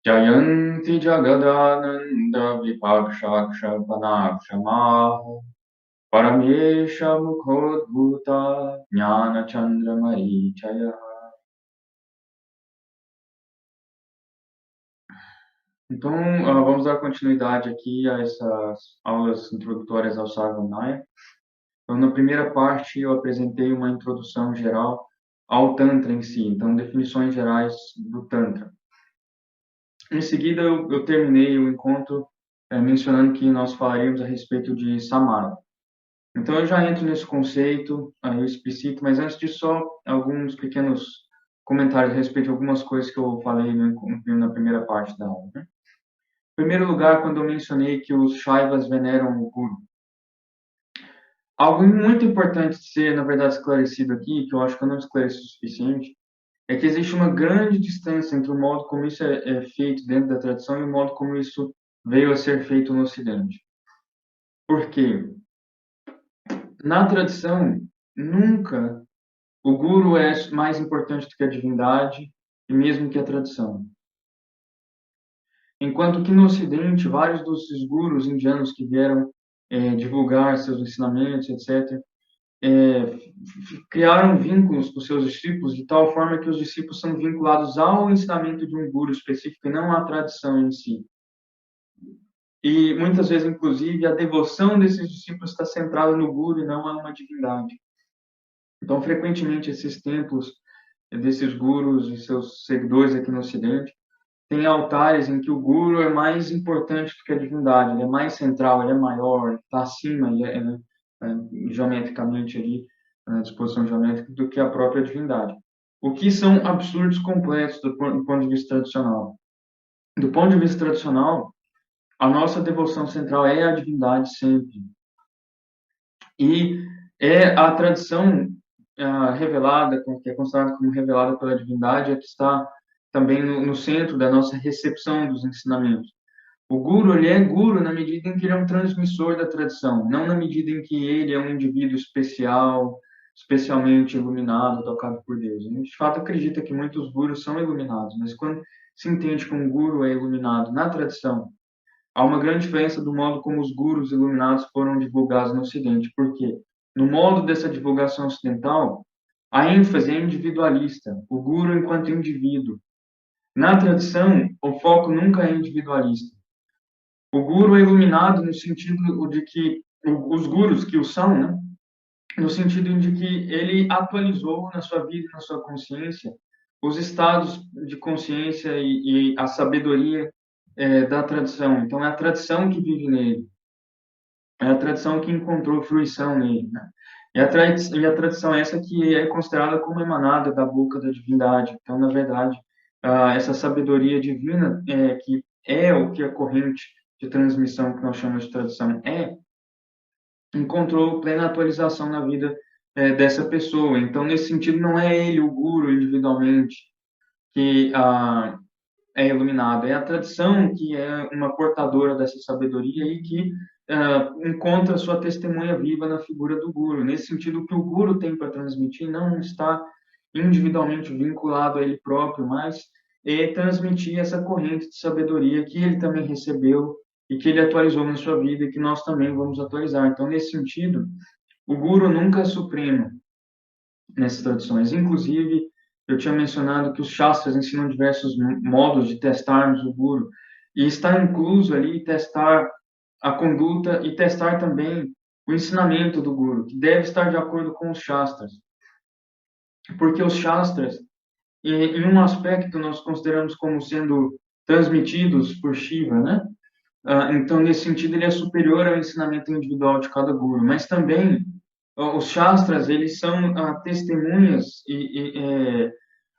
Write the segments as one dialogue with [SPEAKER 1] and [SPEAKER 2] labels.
[SPEAKER 1] Jayanti Jagadananda Vipakshakshapanakshamah Paramesha Mukhodbhuta Jnana Chandra Marichaya. Então, vamos dar continuidade aqui a essas aulas introdutórias ao Sarvamaya. Então, na primeira parte, eu apresentei uma introdução geral ao Tantra em si, então, definições gerais do Tantra. Em seguida, eu terminei o encontro mencionando que nós falaríamos a respeito de Samara. Então, eu já entro nesse conceito, eu explicito, mas antes disso, só alguns pequenos comentários a respeito de algumas coisas que eu falei na primeira parte da aula. Né? Em primeiro lugar, quando eu mencionei que os Shaivas veneram o Guru. Algo muito importante de ser, na verdade, esclarecido aqui, que eu acho que eu não esclareci o suficiente, é que existe uma grande distância entre o modo como isso é feito dentro da tradição e o modo como isso veio a ser feito no Ocidente. Por quê? Na tradição, nunca o guru é mais importante do que a divindade e mesmo que a tradição. Enquanto que no Ocidente, vários dos gurus indianos que vieram divulgar seus ensinamentos, etc., criaram vínculos com seus discípulos de tal forma que os discípulos são vinculados ao ensinamento de um guru específico e não à tradição em si. E muitas vezes, inclusive, a devoção desses discípulos está centrada no guru e não a uma divindade. Então, frequentemente, esses templos desses gurus e seus seguidores aqui no Ocidente têm altares em que o guru é mais importante do que a divindade, ele é mais central, ele é maior, está acima, ele geometricamente ali, na disposição geométrica, do que a própria divindade. O que são absurdos completos do ponto de vista tradicional. Do ponto de vista tradicional, a nossa devoção central é a divindade sempre. E é a tradição revelada, que é considerada como revelada pela divindade, é que está também no centro da nossa recepção dos ensinamentos. O guru, ele é guru na medida em que ele é um transmissor da tradição, não na medida em que ele é um indivíduo especial, especialmente iluminado, tocado por Deus. A gente, de fato, acredita que muitos gurus são iluminados, mas quando se entende que um guru é iluminado na tradição, há uma grande diferença do modo como os gurus iluminados foram divulgados no Ocidente. Por quê? No modo dessa divulgação ocidental, a ênfase é individualista, o guru enquanto indivíduo. Na tradição, o foco nunca é individualista. O guru é iluminado no sentido de que os gurus que o são, né? No sentido de que ele atualizou na sua vida, na sua consciência, os estados de consciência e a sabedoria da tradição. Então, é a tradição que vive nele. É a tradição que encontrou fruição nele. Né? E a tradição essa que é considerada como emanada da boca da divindade. Então, na verdade, essa sabedoria divina, que é o que a corrente de transmissão que nós chamamos de tradição encontrou plena atualização na vida dessa pessoa. Então, nesse sentido, não é ele, o guru, individualmente, que é iluminado. É a tradição que é uma portadora dessa sabedoria e que encontra sua testemunha viva na figura do guru. Nesse sentido, o que o guru tem para transmitir não está individualmente vinculado a ele próprio, mas transmitir essa corrente de sabedoria que ele também recebeu e que ele atualizou na sua vida e que nós também vamos atualizar. Então, nesse sentido, o guru nunca é supremo nessas tradições. Inclusive, eu tinha mencionado que os Shastras ensinam diversos modos de testarmos o guru. E está incluso ali testar a conduta e testar também o ensinamento do guru, que deve estar de acordo com os Shastras. Porque os Shastras, em um aspecto, nós consideramos como sendo transmitidos por Shiva, né? Então, nesse sentido, ele é superior ao ensinamento individual de cada guru. Mas também, os Shastras, eles são testemunhas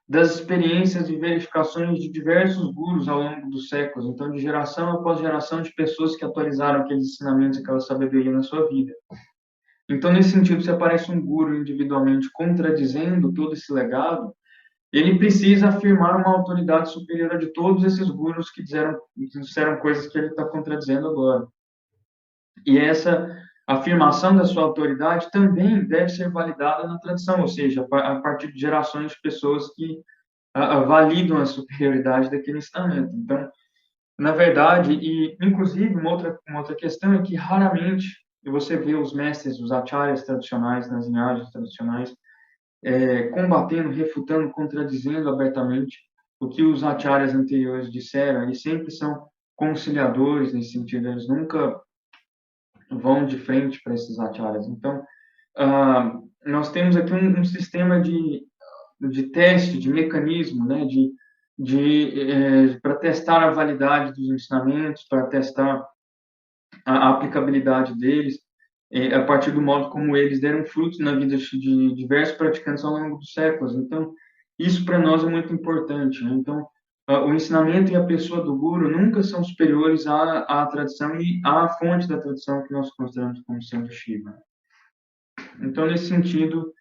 [SPEAKER 1] das experiências e verificações de diversos gurus ao longo dos séculos. Então, de geração após geração, de pessoas que atualizaram aqueles ensinamentos, aquela sabedoria na sua vida. Então, nesse sentido, se aparece um guru individualmente contradizendo todo esse legado, ele precisa afirmar uma autoridade superior a de todos esses gurus que disseram coisas que ele está contradizendo agora. E essa afirmação da sua autoridade também deve ser validada na tradição, ou seja, a partir de gerações de pessoas que validam a superioridade daquele ensinamento. Então, na verdade, e inclusive uma outra questão é que raramente você vê os mestres, os acharyas tradicionais, nas linhagens tradicionais, combatendo, refutando, contradizendo abertamente o que os acharyas anteriores disseram. Eles sempre são conciliadores nesse sentido, eles nunca vão de frente para esses acharyas. Então, nós temos aqui um sistema de teste, de mecanismo, né, para testar a validade dos ensinamentos, para testar a aplicabilidade deles, a partir do modo como eles deram frutos na vida de diversos praticantes ao longo dos séculos. Então, isso para nós é muito importante, né? Então, o ensinamento e a pessoa do guru nunca são superiores à tradição e à fonte da tradição que nós consideramos como sendo Shiva. Então, nesse sentido,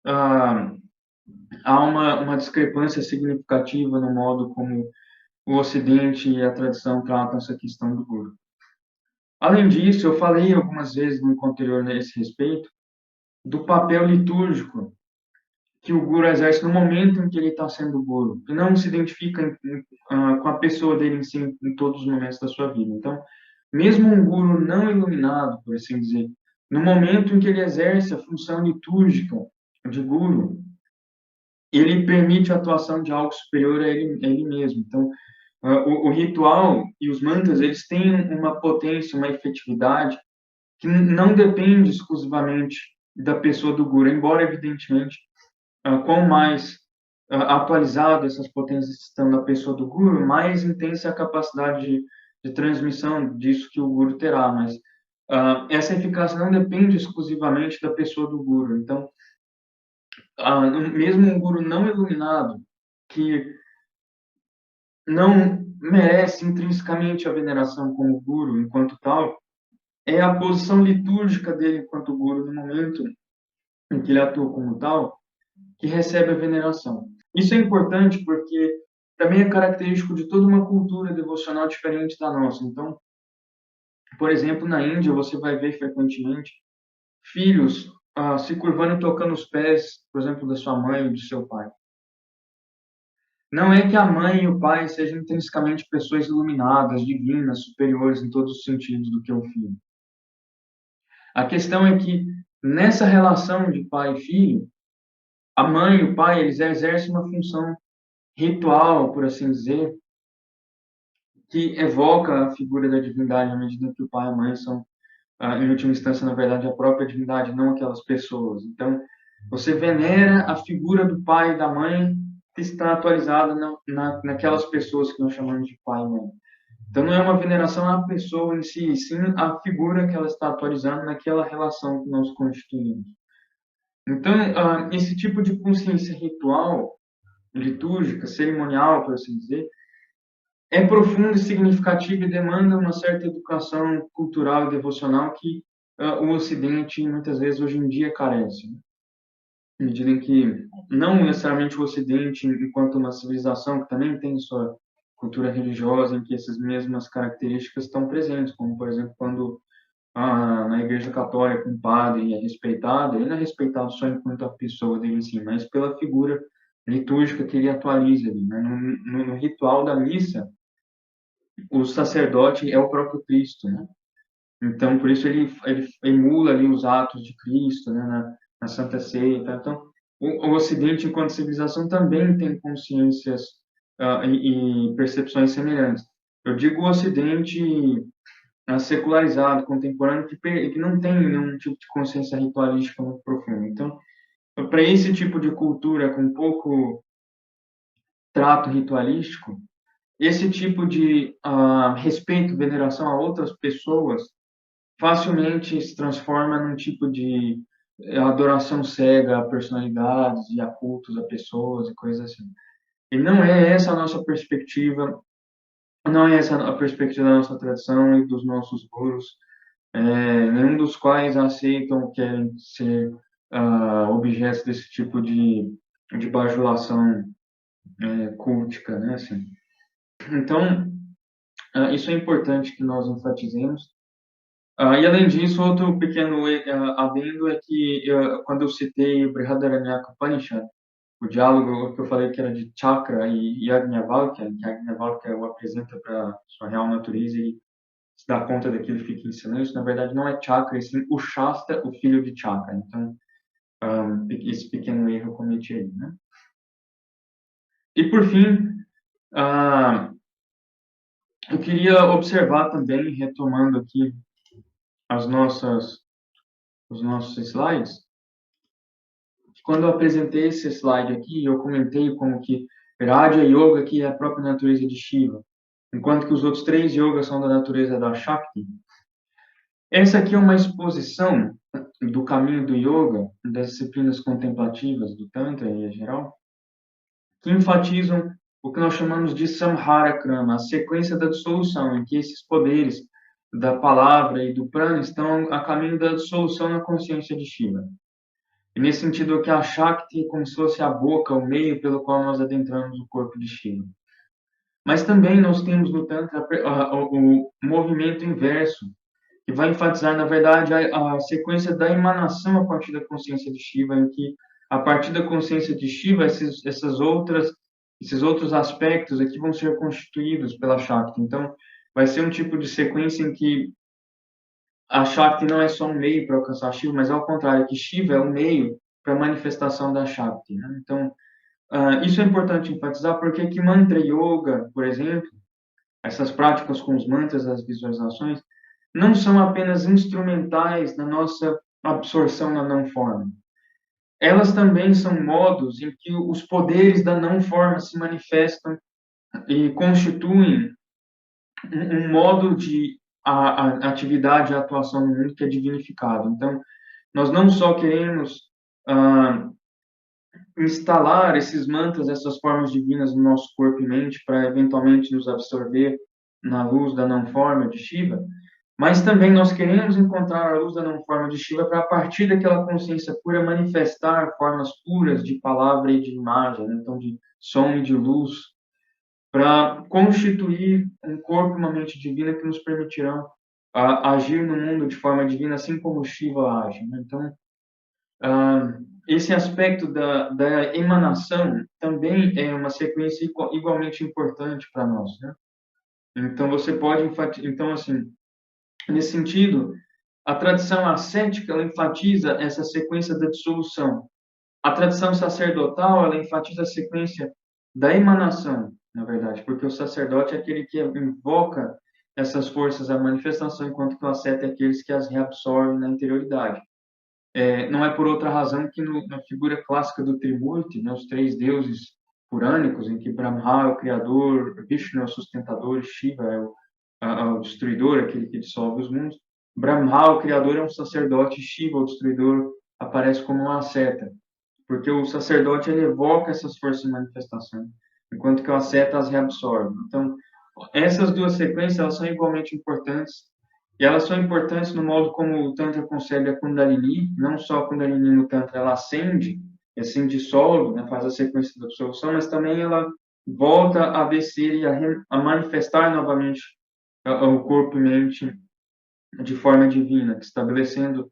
[SPEAKER 1] ah, há uma discrepância significativa no modo como o Ocidente e a tradição tratam essa questão do guru. Além disso, eu falei algumas vezes no encontro anterior nesse respeito do papel litúrgico que o guru exerce no momento em que ele está sendo guru, e não se identifica com a pessoa dele em si em todos os momentos da sua vida. Então, mesmo um guru não iluminado, por assim dizer, no momento em que ele exerce a função litúrgica de guru, ele permite a atuação de algo superior a ele mesmo. Então, o ritual e os mantras, eles têm uma potência, uma efetividade que não depende exclusivamente da pessoa do guru, embora, evidentemente, quanto mais atualizado essas potências estão na pessoa do guru, mais intensa é a capacidade de transmissão disso que o guru terá, mas essa eficácia não depende exclusivamente da pessoa do guru. Então, mesmo um guru não iluminado, que não merece intrinsecamente a veneração como guru enquanto tal, é a posição litúrgica dele enquanto guru no momento em que ele atua como tal, que recebe a veneração. Isso é importante porque também é característico de toda uma cultura devocional diferente da nossa. Então, por exemplo, na Índia, você vai ver frequentemente filhos se curvando e tocando os pés, por exemplo, da sua mãe ou do seu pai. Não é que a mãe e o pai sejam intrinsecamente pessoas iluminadas, divinas, superiores em todos os sentidos do que o filho. A questão é que, nessa relação de pai e filho, a mãe e o pai, eles exercem uma função ritual, por assim dizer, que evoca a figura da divindade à medida que o pai e a mãe são, em última instância, na verdade, a própria divindade, não aquelas pessoas. Então, você venera a figura do pai e da mãe que está atualizada naquelas pessoas que nós chamamos de pai e mãe. Então, não é uma veneração à pessoa em si, e sim à figura que ela está atualizando naquela relação que nós constituímos. Então, esse tipo de consciência ritual, litúrgica, cerimonial, por assim dizer, é profundo e significativo e demanda uma certa educação cultural e devocional que o Ocidente, muitas vezes, hoje em dia, carece. Né? À medida em que, não necessariamente o Ocidente, enquanto uma civilização que também tem sua cultura religiosa, em que essas mesmas características estão presentes, como, por exemplo, quando na Igreja Católica um padre é respeitado, ele não é respeitado só enquanto a pessoa dele em si, mas pela figura litúrgica que ele atualiza ali. Né? No ritual da missa, o sacerdote é o próprio Cristo, né? Então, por isso ele emula ali os atos de Cristo, né, na Santa Ceia. Tá? Então, o Ocidente, enquanto civilização, também tem consciências e percepções semelhantes. Eu digo o Ocidente secularizado, contemporâneo, que não tem nenhum tipo de consciência ritualística muito profunda. Então, para esse tipo de cultura com pouco trato ritualístico, esse tipo de respeito, veneração a outras pessoas facilmente se transforma num tipo de adoração cega a personalidades e a cultos a pessoas e coisas assim. E não é essa a nossa perspectiva, não é essa a perspectiva da nossa tradição e dos nossos gurus, nenhum dos quais aceitam ou querem ser objetos desse tipo de bajulação cultica, né, assim. Então, isso é importante que nós enfatizemos. E além disso, outro pequeno adendo é que quando eu citei o Brihadaranyaka Upanishad, o diálogo que eu falei que era de Chakra e Yajnavalkya, que Yajnavalkya o apresenta para sua real natureza e se dá conta daquilo e fica ensinando isso, na verdade não é Chakra, e sim o Shasta, o filho de Chakra. Então, esse pequeno erro eu cometi aí, né? E por fim, eu queria observar também, retomando aqui as nossas, os nossos slides, quando eu apresentei esse slide aqui, eu comentei como que Raja Yoga aqui é a própria natureza de Shiva, enquanto que os outros 3 yogas são da natureza da Shakti. Essa aqui é uma exposição do caminho do yoga, das disciplinas contemplativas do Tantra em geral, que enfatizam o que nós chamamos de Samhara Krama, a sequência da dissolução, em que esses poderes da palavra e do prana estão a caminho da dissolução na consciência de Shiva. E nesse sentido que a Shakti é como se fosse a boca, o meio pelo qual nós adentramos o corpo de Shiva. Mas também nós temos no Tantra o movimento inverso, que vai enfatizar, na verdade, a sequência da emanação a partir da consciência de Shiva, em que, a partir da consciência de Shiva, esses outros aspectos aqui vão ser constituídos pela Shakti. Então, vai ser um tipo de sequência em que a Shakti não é só um meio para alcançar Shiva, mas ao contrário, que Shiva é o meio para a manifestação da Shakti, né? Então, isso é importante enfatizar, porque que Mantra Yoga, por exemplo, essas práticas com os mantras, as visualizações, não são apenas instrumentais na nossa absorção na não forma. Elas também são modos em que os poderes da não forma se manifestam e constituem um modo de a atividade, a atuação no mundo que é divinificado. Então, nós não só queremos instalar esses mantras, essas formas divinas no nosso corpo e mente para eventualmente nos absorver na luz da não forma de Shiva, mas também nós queremos encontrar a luz da não forma de Shiva para, a partir daquela consciência pura, manifestar formas puras de palavra e de imagem, né? Então de som e de luz, para constituir um corpo e uma mente divina que nos permitirão agir no mundo de forma divina, assim como Shiva age, né? Então, esse aspecto da emanação também é uma sequência igualmente importante para nós, né? Então, você pode enfatizar. Então, assim, nesse sentido, a tradição ascética ela enfatiza essa sequência da dissolução. A tradição sacerdotal ela enfatiza a sequência da emanação, na verdade, porque o sacerdote é aquele que invoca essas forças à manifestação, enquanto que o asceta é aqueles que as reabsorvem na interioridade. Não é por outra razão que na figura clássica do Trimurti, né, os 3 deuses purânicos, em que Brahma é o criador, Vishnu é o sustentador, Shiva é o destruidor, aquele que dissolve os mundos. Brahma, o criador, é um sacerdote, Shiva, o destruidor, aparece como uma asceta, porque o sacerdote ele evoca essas forças de manifestação, enquanto que o asceta as reabsorve. Então, essas duas sequências elas são igualmente importantes, e elas são importantes no modo como o Tantra concebe a Kundalini. Não só a Kundalini no Tantra ela acende solo, né, faz a sequência da absolução, mas também ela volta a descer e a manifestar novamente o corpo e mente de forma divina, estabelecendo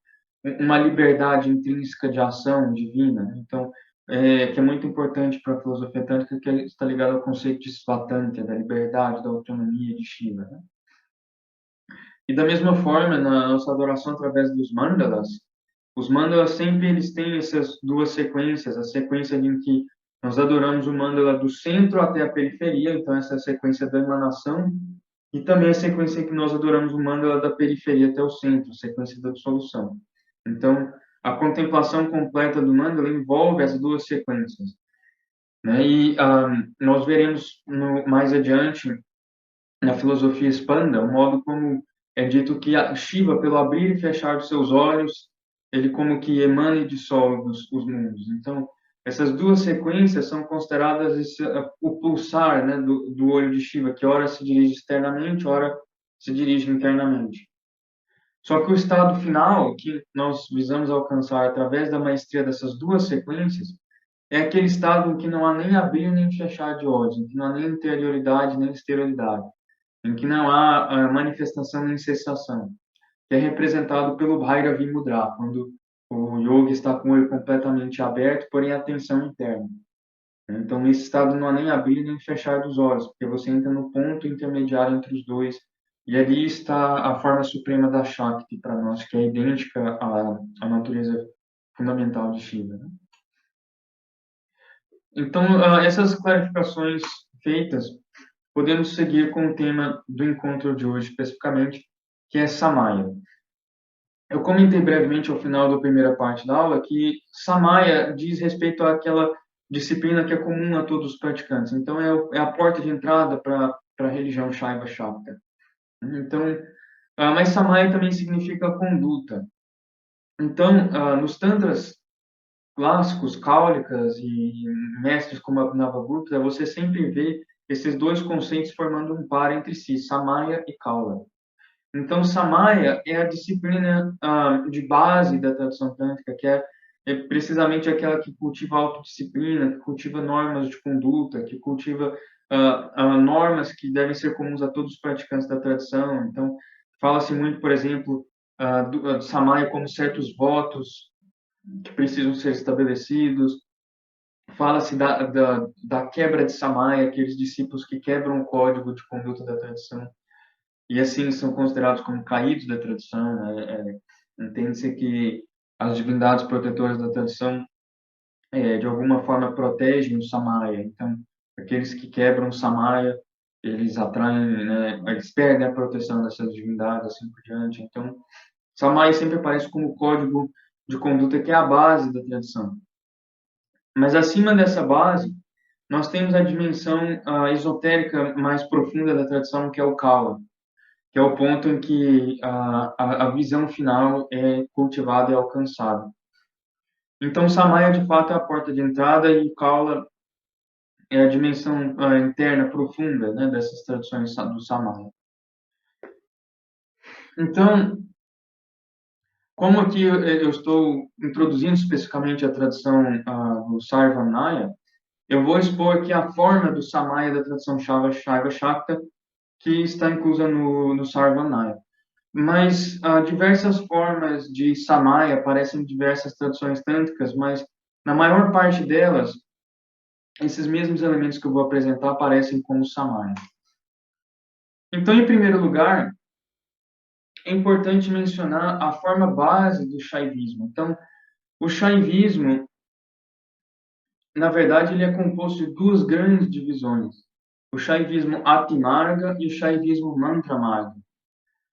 [SPEAKER 1] uma liberdade intrínseca de ação divina. Então, que é muito importante para a filosofia tântrica, que está ligado ao conceito de Svatantya, da liberdade, da autonomia de Shiva, né? E da mesma forma, na nossa adoração através dos mandalas, os mandalas sempre eles têm essas duas sequências, a sequência em que nós adoramos o mandala do centro até a periferia, então essa é a sequência da emanação, e também a sequência em que nós adoramos o mandala da periferia até o centro, a sequência da dissolução. Então, a contemplação completa do mandala envolve as duas sequências, né? E nós veremos mais adiante na filosofia Spanda o modo como é dito que a Shiva, pelo abrir e fechar dos seus olhos, ele como que emana e dissolve os mundos. Então, essas duas sequências são consideradas o pulsar, né, do olho de Shiva, que ora se dirige externamente, ora se dirige internamente. Só que o estado final, que nós visamos alcançar através da maestria dessas duas sequências, é aquele estado em que não há nem abrir nem fechar de olhos, em que não há nem interioridade nem exterioridade, em que não há manifestação nem cessação, que é representado pelo Bhairavi Mudra, quando o yogi está com o olho completamente aberto, porém a atenção interna. Então, nesse estado não há nem abrir nem fechar dos olhos, porque você entra no ponto intermediário entre os dois, e ali está a forma suprema da Shakti para nós, que é idêntica à natureza fundamental de Shiva, né? Então, essas clarificações feitas, podemos seguir com o tema do encontro de hoje, especificamente, que é Samaya. Eu comentei brevemente ao final da primeira parte da aula que Samaya diz respeito àquela disciplina que é comum a todos os praticantes. Então, é a porta de entrada para a religião Shaiva Shakta. Então, mas Samaya também significa conduta. Então, nos tantras clássicos, cáulicas e mestres como Abhinavagupta, você sempre vê esses dois conceitos formando um par entre si, Samaya e Kaula. Então, Samaya é a disciplina de base da tradição tântrica, que é precisamente aquela que cultiva a autodisciplina, que cultiva normas de conduta, que cultiva normas que devem ser comuns a todos os praticantes da tradição. Então, fala-se muito, por exemplo, do Samaya como certos votos que precisam ser estabelecidos. Fala-se da quebra de Samaya, aqueles discípulos que quebram o código de conduta da tradição e assim são considerados como caídos da tradição, né? Entende-se que as divindades protetoras da tradição, de alguma forma, protegem o Samaya. Então, aqueles que quebram o Samaya, eles atraem, né? Eles perdem a proteção dessas divindades, assim por diante. Então, Samaya sempre aparece como código de conduta que é a base da tradição. Mas acima dessa base, nós temos a dimensão esotérica mais profunda da tradição, que é o Kala, que é o ponto em que a visão final é cultivada e alcançada. Então, Samaya, de fato, é a porta de entrada e Kaula é a dimensão interna profunda, né, dessas tradições do Samaya. Então, como aqui eu estou introduzindo especificamente a tradição do Sarvanaya, eu vou expor aqui a forma do Samaya da tradição Shaiva Shakta, que está inclusa no Sarvanaya. Mas diversas formas de Samaya aparecem em diversas traduções tântricas, mas na maior parte delas, esses mesmos elementos que eu vou apresentar aparecem como Samaya. Então, em primeiro lugar, é importante mencionar a forma base do Shaivismo. Então, o Shaivismo, na verdade, ele é composto de duas grandes divisões: o Shaivismo Atimarga e o Shaivismo Mantramarga.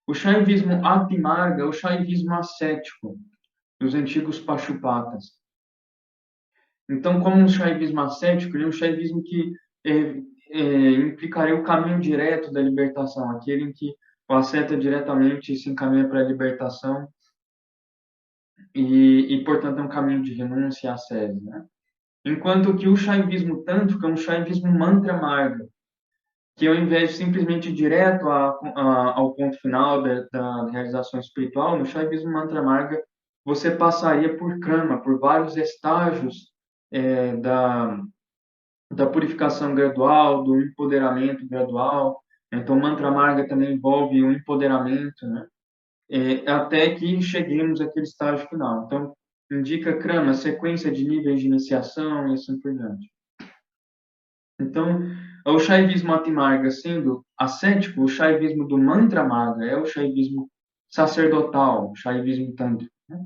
[SPEAKER 1] O Shaivismo Atimarga é o Shaivismo ascético dos antigos Pashupatas. Então, como um shaivismo ascético, ele é um shaivismo que implicaria o caminho direto da libertação, aquele em que o asceta diretamente se encaminha para a libertação portanto, é um caminho de renúncia e ascese, né? Enquanto que o shaivismo tântrico é um shaivismo mantra marga, que ao invés de simplesmente ir direto ao ponto final da realização espiritual, no shaivismo mantra marga, você passaria por krama, por vários estágios da purificação gradual, do empoderamento gradual. Então, o mantra marga também envolve o empoderamento, né? Até que cheguemos àquele estágio final. Então, indica krama, sequência de níveis de iniciação e assim por diante. Então, o Shaivismo Atimarga sendo ascético, o Shaivismo do Mantra Marga é o Shaivismo sacerdotal, o Shaivismo tântrico, né?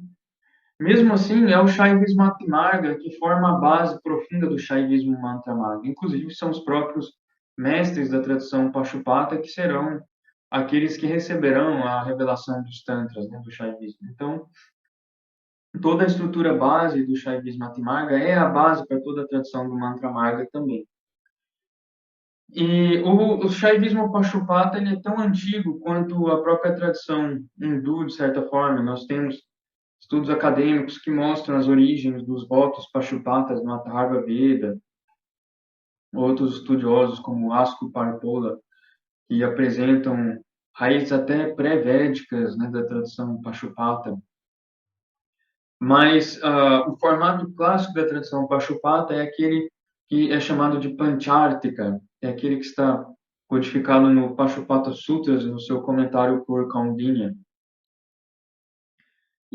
[SPEAKER 1] Mesmo assim, é o Shaivismo Atimarga que forma a base profunda do Shaivismo Mantra Marga. Inclusive, são os próprios mestres da tradição Pashupata que serão aqueles que receberão a revelação dos Tantras, né, do Shaivismo. Então, toda a estrutura base do Shaivismo Atimarga é a base para toda a tradição do Mantra Marga também. E o Shaivismo Pashupata ele é tão antigo quanto a própria tradição hindu, de certa forma. Nós temos estudos acadêmicos que mostram as origens dos votos Pashupatas no Atharva Veda. Outros estudiosos, como Asco Parpola, que apresentam raízes até pré-védicas, né, da tradição Pashupata. Mas o formato clássico da tradição Pashupata é aquele que é chamado de Panchartika, é aquele que está codificado no Pashupata Sutras, no seu comentário por Kaundinya.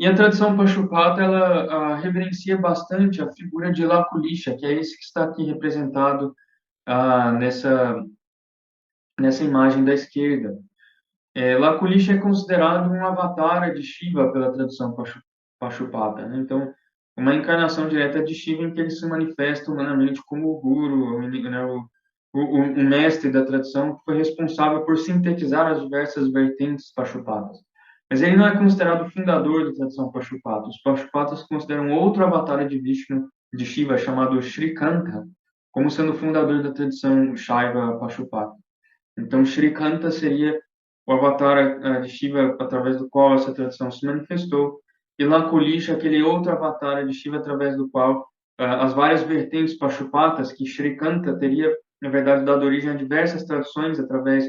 [SPEAKER 1] E a tradição Pashupata, ela reverencia bastante a figura de Lakulisha, que é esse que está aqui representado nessa imagem da esquerda. Lakulisha é considerado um avatar de Shiva pela tradição Pashupata, né? Então, uma encarnação direta de Shiva em que ele se manifesta humanamente como o guru, né, o mestre da tradição que foi responsável por sintetizar as diversas vertentes Pashupatas. Mas ele não é considerado o fundador da tradição Pashupata. Os Pashupatas consideram outro avatar de Vishnu, de Shiva, chamado Shrikanta, como sendo o fundador da tradição Shaiva Pashupata. Então, Shrikanta seria o avatar de Shiva através do qual essa tradição se manifestou, e Lakulisha, aquele outro avatar de Shiva através do qual as várias vertentes Pashupatas, que Shrikanta teria, na verdade, dado origem a diversas tradições através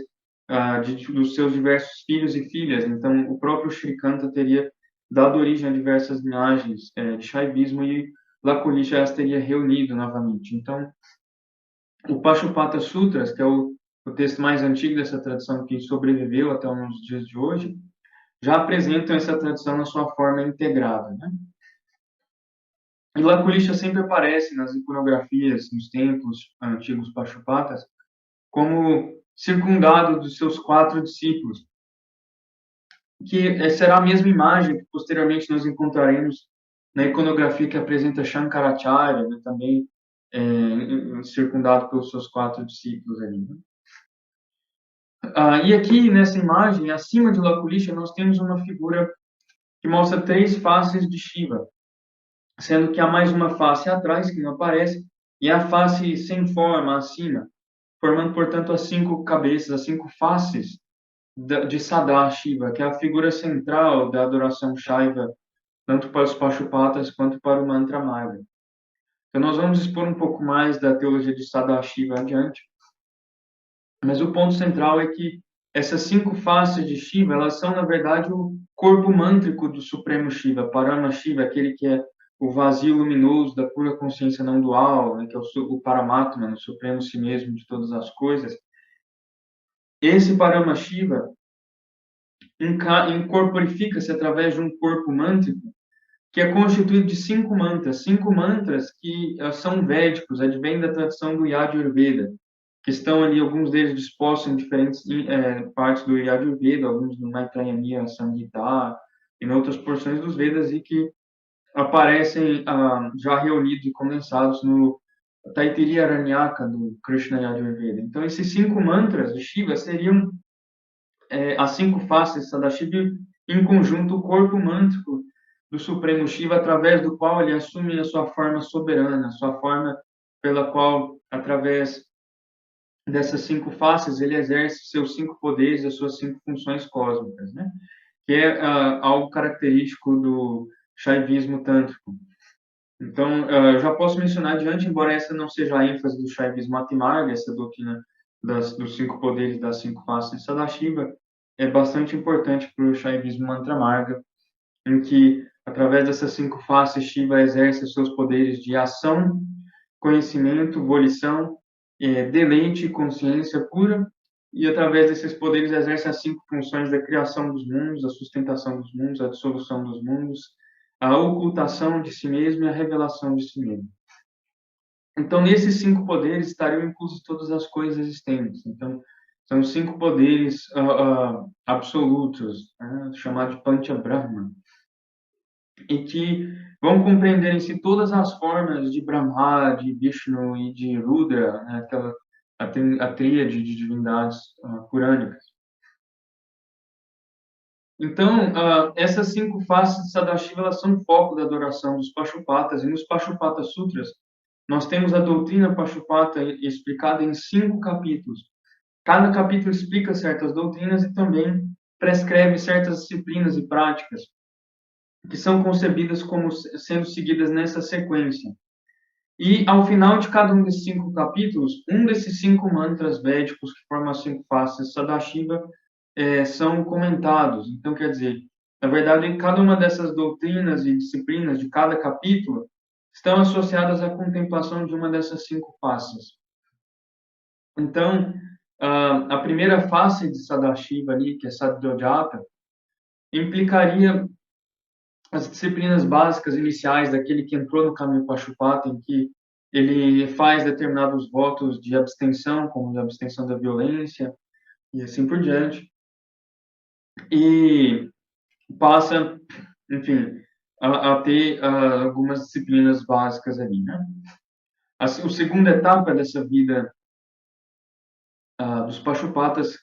[SPEAKER 1] dos seus diversos filhos e filhas. Então, o próprio Shrikanta teria dado origem a diversas linhagens de Shaivismo e Lakulisha as teria reunido novamente. Então, o Pashupata Sutras, que é o texto mais antigo dessa tradição que sobreviveu até uns dias de hoje, já apresentam essa tradição na sua forma integrada, né? E Lakulisha sempre aparece nas iconografias, nos templos antigos Pashupatas, como circundado dos seus 4 discípulos, que será a mesma imagem que posteriormente nós encontraremos na iconografia que apresenta Shankaracharya, né, também circundado pelos seus 4 discípulos ali, né? E aqui, nessa imagem, acima de Lakulisha, nós temos uma figura que mostra 3 faces de Shiva, sendo que há mais uma face atrás, que não aparece, e a face sem forma, acima, formando, portanto, as 5 cabeças, as 5 faces de Sadashiva, que é a figura central da adoração Shaiva, tanto para os Pashupatas quanto para o Mantra Marga. Então, nós vamos expor um pouco mais da teologia de Sadashiva adiante, mas o ponto central é que essas 5 faces de Shiva, elas são, na verdade, o corpo mântrico do Supremo Shiva, Parama Shiva, aquele que é o vazio luminoso da pura consciência não dual, né, que é o Paramatma, o Supremo Si mesmo de todas as coisas. Esse Parama Shiva incorporifica-se através de um corpo mântrico que é constituído de 5 mantras que são védicos, advêm da tradição do Yajurveda, que estão ali, alguns deles dispostos em diferentes partes do Yajurveda, alguns no Maitreya Samhita, e em outras porções dos Vedas, e que aparecem já reunidos e condensados no Taittiriya Aranyaka, do Krishna Yajurveda. Então, esses 5 mantras de Shiva seriam as 5 faces de Sadashiva, em conjunto, o corpo mântrico do Supremo Shiva, através do qual ele assume a sua forma soberana, a sua forma pela qual, através dessas 5 faces, ele exerce seus 5 poderes, as suas 5 funções cósmicas, né? Que é algo característico do Shaivismo tântrico. Então, eu já posso mencionar adiante, embora essa não seja a ênfase do Shaivismo Atimarga, essa doutrina dos 5 poderes, das 5 faces de Sadashiva, é bastante importante para o Shaivismo Mantramarga, em que, através dessas 5 faces, Shiva exerce os seus poderes de ação, conhecimento, volição, deleite e consciência pura, e através desses poderes exerce as 5 funções da criação dos mundos, a sustentação dos mundos, a dissolução dos mundos, a ocultação de si mesmo e a revelação de si mesmo. Então, nesses 5 poderes estariam inclusas todas as coisas existentes. Então, são 5 poderes absolutos, né, chamados de Panchabrahma, e que vão compreender em si todas as formas de Brahma, de Vishnu e de Rudra, né, a tríade de divindades purânicas. Então, essas 5 faces de Sadashiva, elas são o foco da adoração dos Pashupatas, e nos Pashupata Sutras, nós temos a doutrina Pashupata explicada em 5 capítulos. Cada capítulo explica certas doutrinas e também prescreve certas disciplinas e práticas que são concebidas como sendo seguidas nessa sequência. E, ao final de cada um desses 5 capítulos, um desses 5 mantras védicos que formam as 5 faces de Sadashiva são comentados. Então, quer dizer, na verdade, em cada uma dessas doutrinas e disciplinas de cada capítulo estão associadas à contemplação de uma dessas 5 faces. Então, a primeira face de Sadashiva ali, que é Saddhojata, implicaria as disciplinas básicas iniciais daquele que entrou no caminho Pachupata, em que ele faz determinados votos de abstenção, como de abstenção da violência e assim por diante, e passa, enfim, a ter algumas disciplinas básicas ali, né? A segunda etapa dessa vida dos Pachupatas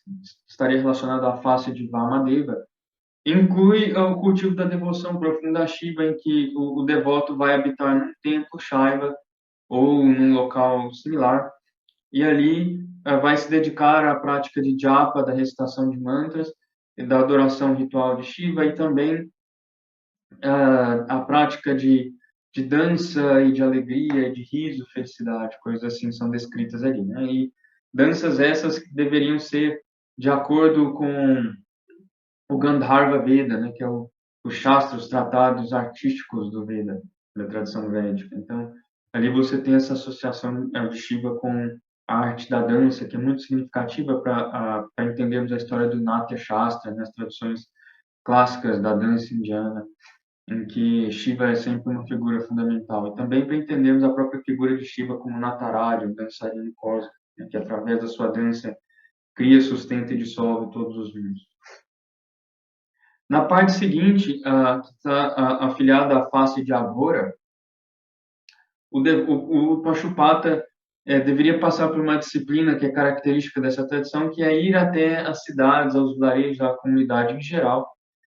[SPEAKER 1] estaria relacionada à face de Vamadeva, inclui o cultivo da devoção profunda a Shiva, em que o devoto vai habitar num templo Shaiva ou num local similar, e ali vai se dedicar à prática de japa, da recitação de mantras, e da adoração ritual de Shiva, e também à prática de dança e de alegria, de riso, felicidade, coisas assim são descritas ali, né? E danças essas que deveriam ser de acordo com o Gandharva Veda, né, que é o Shastra, os tratados artísticos do Veda, da tradição védica. Então, ali você tem essa associação de Shiva com a arte da dança, que é muito significativa para entendermos a história do Natya Shastra, nas traduções clássicas da dança indiana, em que Shiva é sempre uma figura fundamental. E também para entendermos a própria figura de Shiva como Nataraja, o dançarino cósmico, né, que através da sua dança cria, sustenta e dissolve todos os mundos. Na parte seguinte, que está afiliada à face de Agora, o Pachupata deveria passar por uma disciplina que é característica dessa tradição, que é ir até as cidades, aos vilarejos, à comunidade em geral,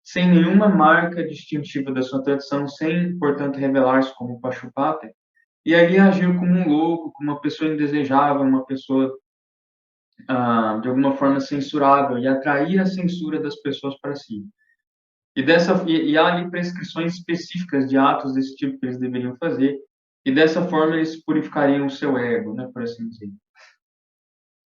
[SPEAKER 1] sem nenhuma marca distintiva da sua tradição, sem, portanto, revelar-se como Pachupata, e ali agir como um louco, como uma pessoa indesejável, uma pessoa, de alguma forma, censurável, e atrair a censura das pessoas para si. E há ali prescrições específicas de atos desse tipo que eles deveriam fazer, e dessa forma eles purificariam o seu ego, né, por assim dizer.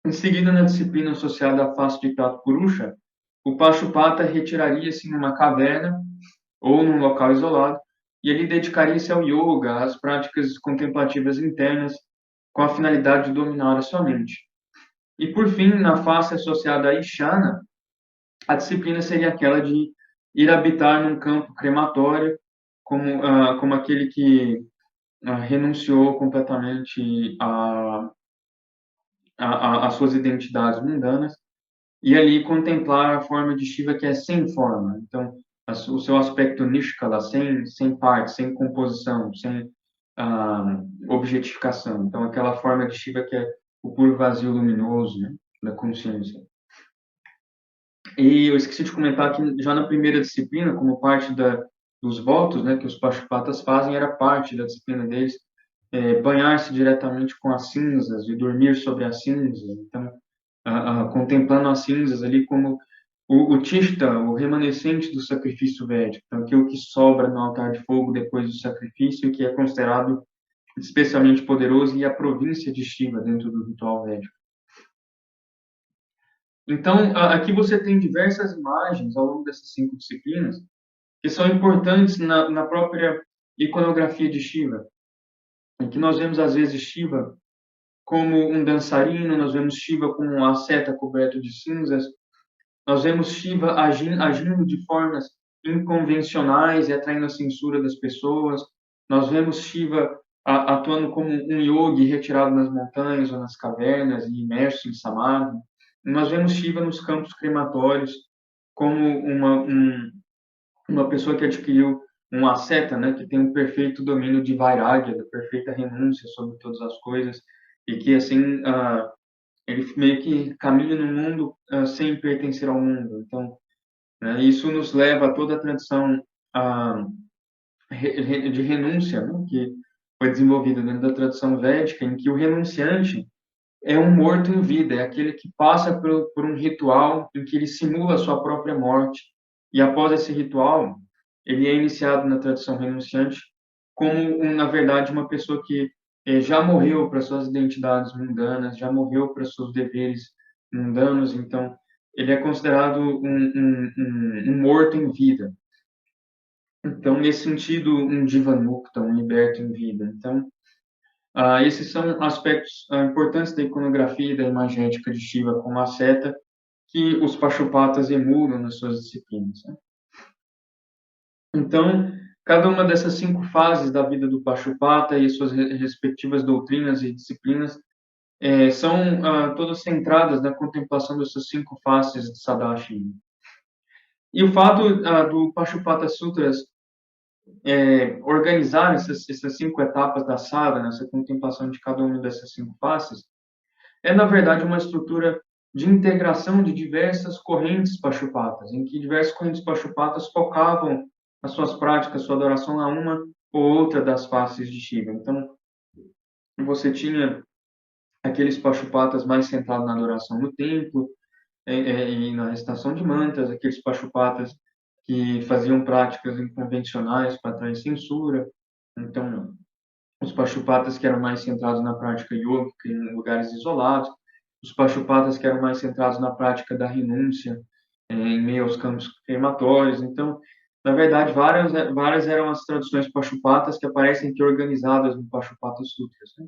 [SPEAKER 1] Em seguida, na disciplina associada à face de Tata Purusha, o Pachupata retiraria-se numa caverna ou num local isolado, e ele dedicaria-se ao yoga, às práticas contemplativas internas, com a finalidade de dominar a sua mente. E, por fim, na face associada a Ishana, a disciplina seria aquela de ir habitar num campo crematório, como aquele que renunciou completamente às suas identidades mundanas, e ali contemplar a forma de Shiva que é sem forma. Então, o seu aspecto Nishkala, sem parte, sem composição, sem objetificação. Então, aquela forma de Shiva que é o puro vazio luminoso, né, da consciência. E eu esqueci de comentar que já na primeira disciplina, como parte dos votos, né, que os Pachupatas fazem, era parte da disciplina deles, banhar-se diretamente com as cinzas e dormir sobre as cinzas. Então, contemplando as cinzas ali como o tishta, o remanescente do sacrifício védico, então aquilo que sobra no altar de fogo depois do sacrifício, que é considerado especialmente poderoso, e a província de Shiva dentro do ritual védico. Então, aqui você tem diversas imagens ao longo dessas 5 disciplinas que são importantes na própria iconografia de Shiva, em que nós vemos às vezes Shiva como um dançarino, nós vemos Shiva como um asceta coberto de cinzas, nós vemos Shiva agindo de formas inconvencionais e atraindo a censura das pessoas, nós vemos Shiva atuando como um yogi retirado nas montanhas ou nas cavernas e imerso em samadhi. Nós vemos Shiva nos campos crematórios como uma pessoa que adquiriu um asceta, né, que tem um perfeito domínio de vairagya, da perfeita renúncia sobre todas as coisas, e que assim ele meio que caminha no mundo sem pertencer ao mundo. Então, né, isso nos leva a toda a tradição de renúncia, né, que foi desenvolvida dentro da tradição védica, em que o renunciante é um morto em vida, é aquele que passa por um ritual em que ele simula a sua própria morte, e após esse ritual, ele é iniciado na tradição renunciante como, na verdade, uma pessoa que já morreu para suas identidades mundanas, já morreu para seus deveres mundanos, então ele é considerado um morto em vida. Então, nesse sentido, um Jivanmukta, um liberto em vida. Então, esses são aspectos importantes da iconografia e da imagética de Shiva como asceta que os Pachupatas emulam nas suas disciplinas, né? Então, Cada uma dessas 5 fases da vida do Pachupata e suas respectivas doutrinas e disciplinas são todas centradas na contemplação dessas 5 faces de Sadashiva. E o fato do Pachupata Sutras organizar essas 5 etapas da sadhana, essa contemplação de cada uma dessas 5 faces, na verdade, uma estrutura de integração de diversas correntes Pachupatas, em que diversas correntes Pachupatas focavam as suas práticas, sua adoração a uma ou outra das faces de Shiva. Então, você tinha aqueles Pachupatas mais centrados na adoração no templo e na recitação de mantras, aqueles Pachupatas que faziam práticas inconvencionais para atrair censura. Então, os Pachupatas que eram mais centrados na prática yogica em lugares isolados, os Pachupatas que eram mais centrados na prática da renúncia em meio aos campos crematórios. Então, na verdade, várias eram as traduções Pachupatas que aparecem aqui organizadas no Pachupata Sutras, né?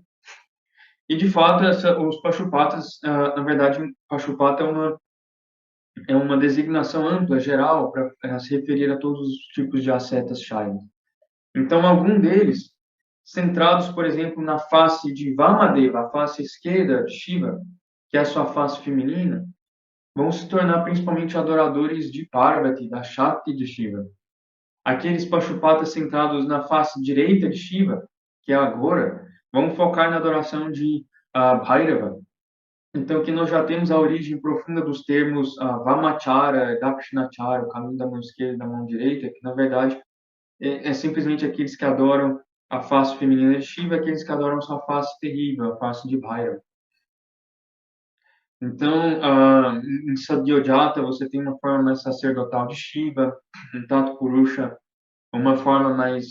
[SPEAKER 1] E, de fato, os Pachupatas, na verdade, Pachupata é uma designação ampla, geral, para se referir a todos os tipos de ascetas Shaivas. Então, algum deles, centrados, por exemplo, na face de Vamadeva, a face esquerda de Shiva, que é a sua face feminina, vão se tornar principalmente adoradores de Parvati, da Shakti de Shiva. Aqueles Pashupatas centrados na face direita de Shiva, que é a Agora, vão focar na adoração de Bhairava. Então, que nós já temos a origem profunda dos termos Vamachara, Dakshinachara, o caminho da mão esquerda e da mão direita, que na verdade é simplesmente aqueles que adoram a face feminina de Shiva, aqueles que adoram sua face terrível, a face de Bhairava. Então, em Sadyojata, você tem uma forma mais sacerdotal de Shiva, em Tatu Purusha, uma forma mais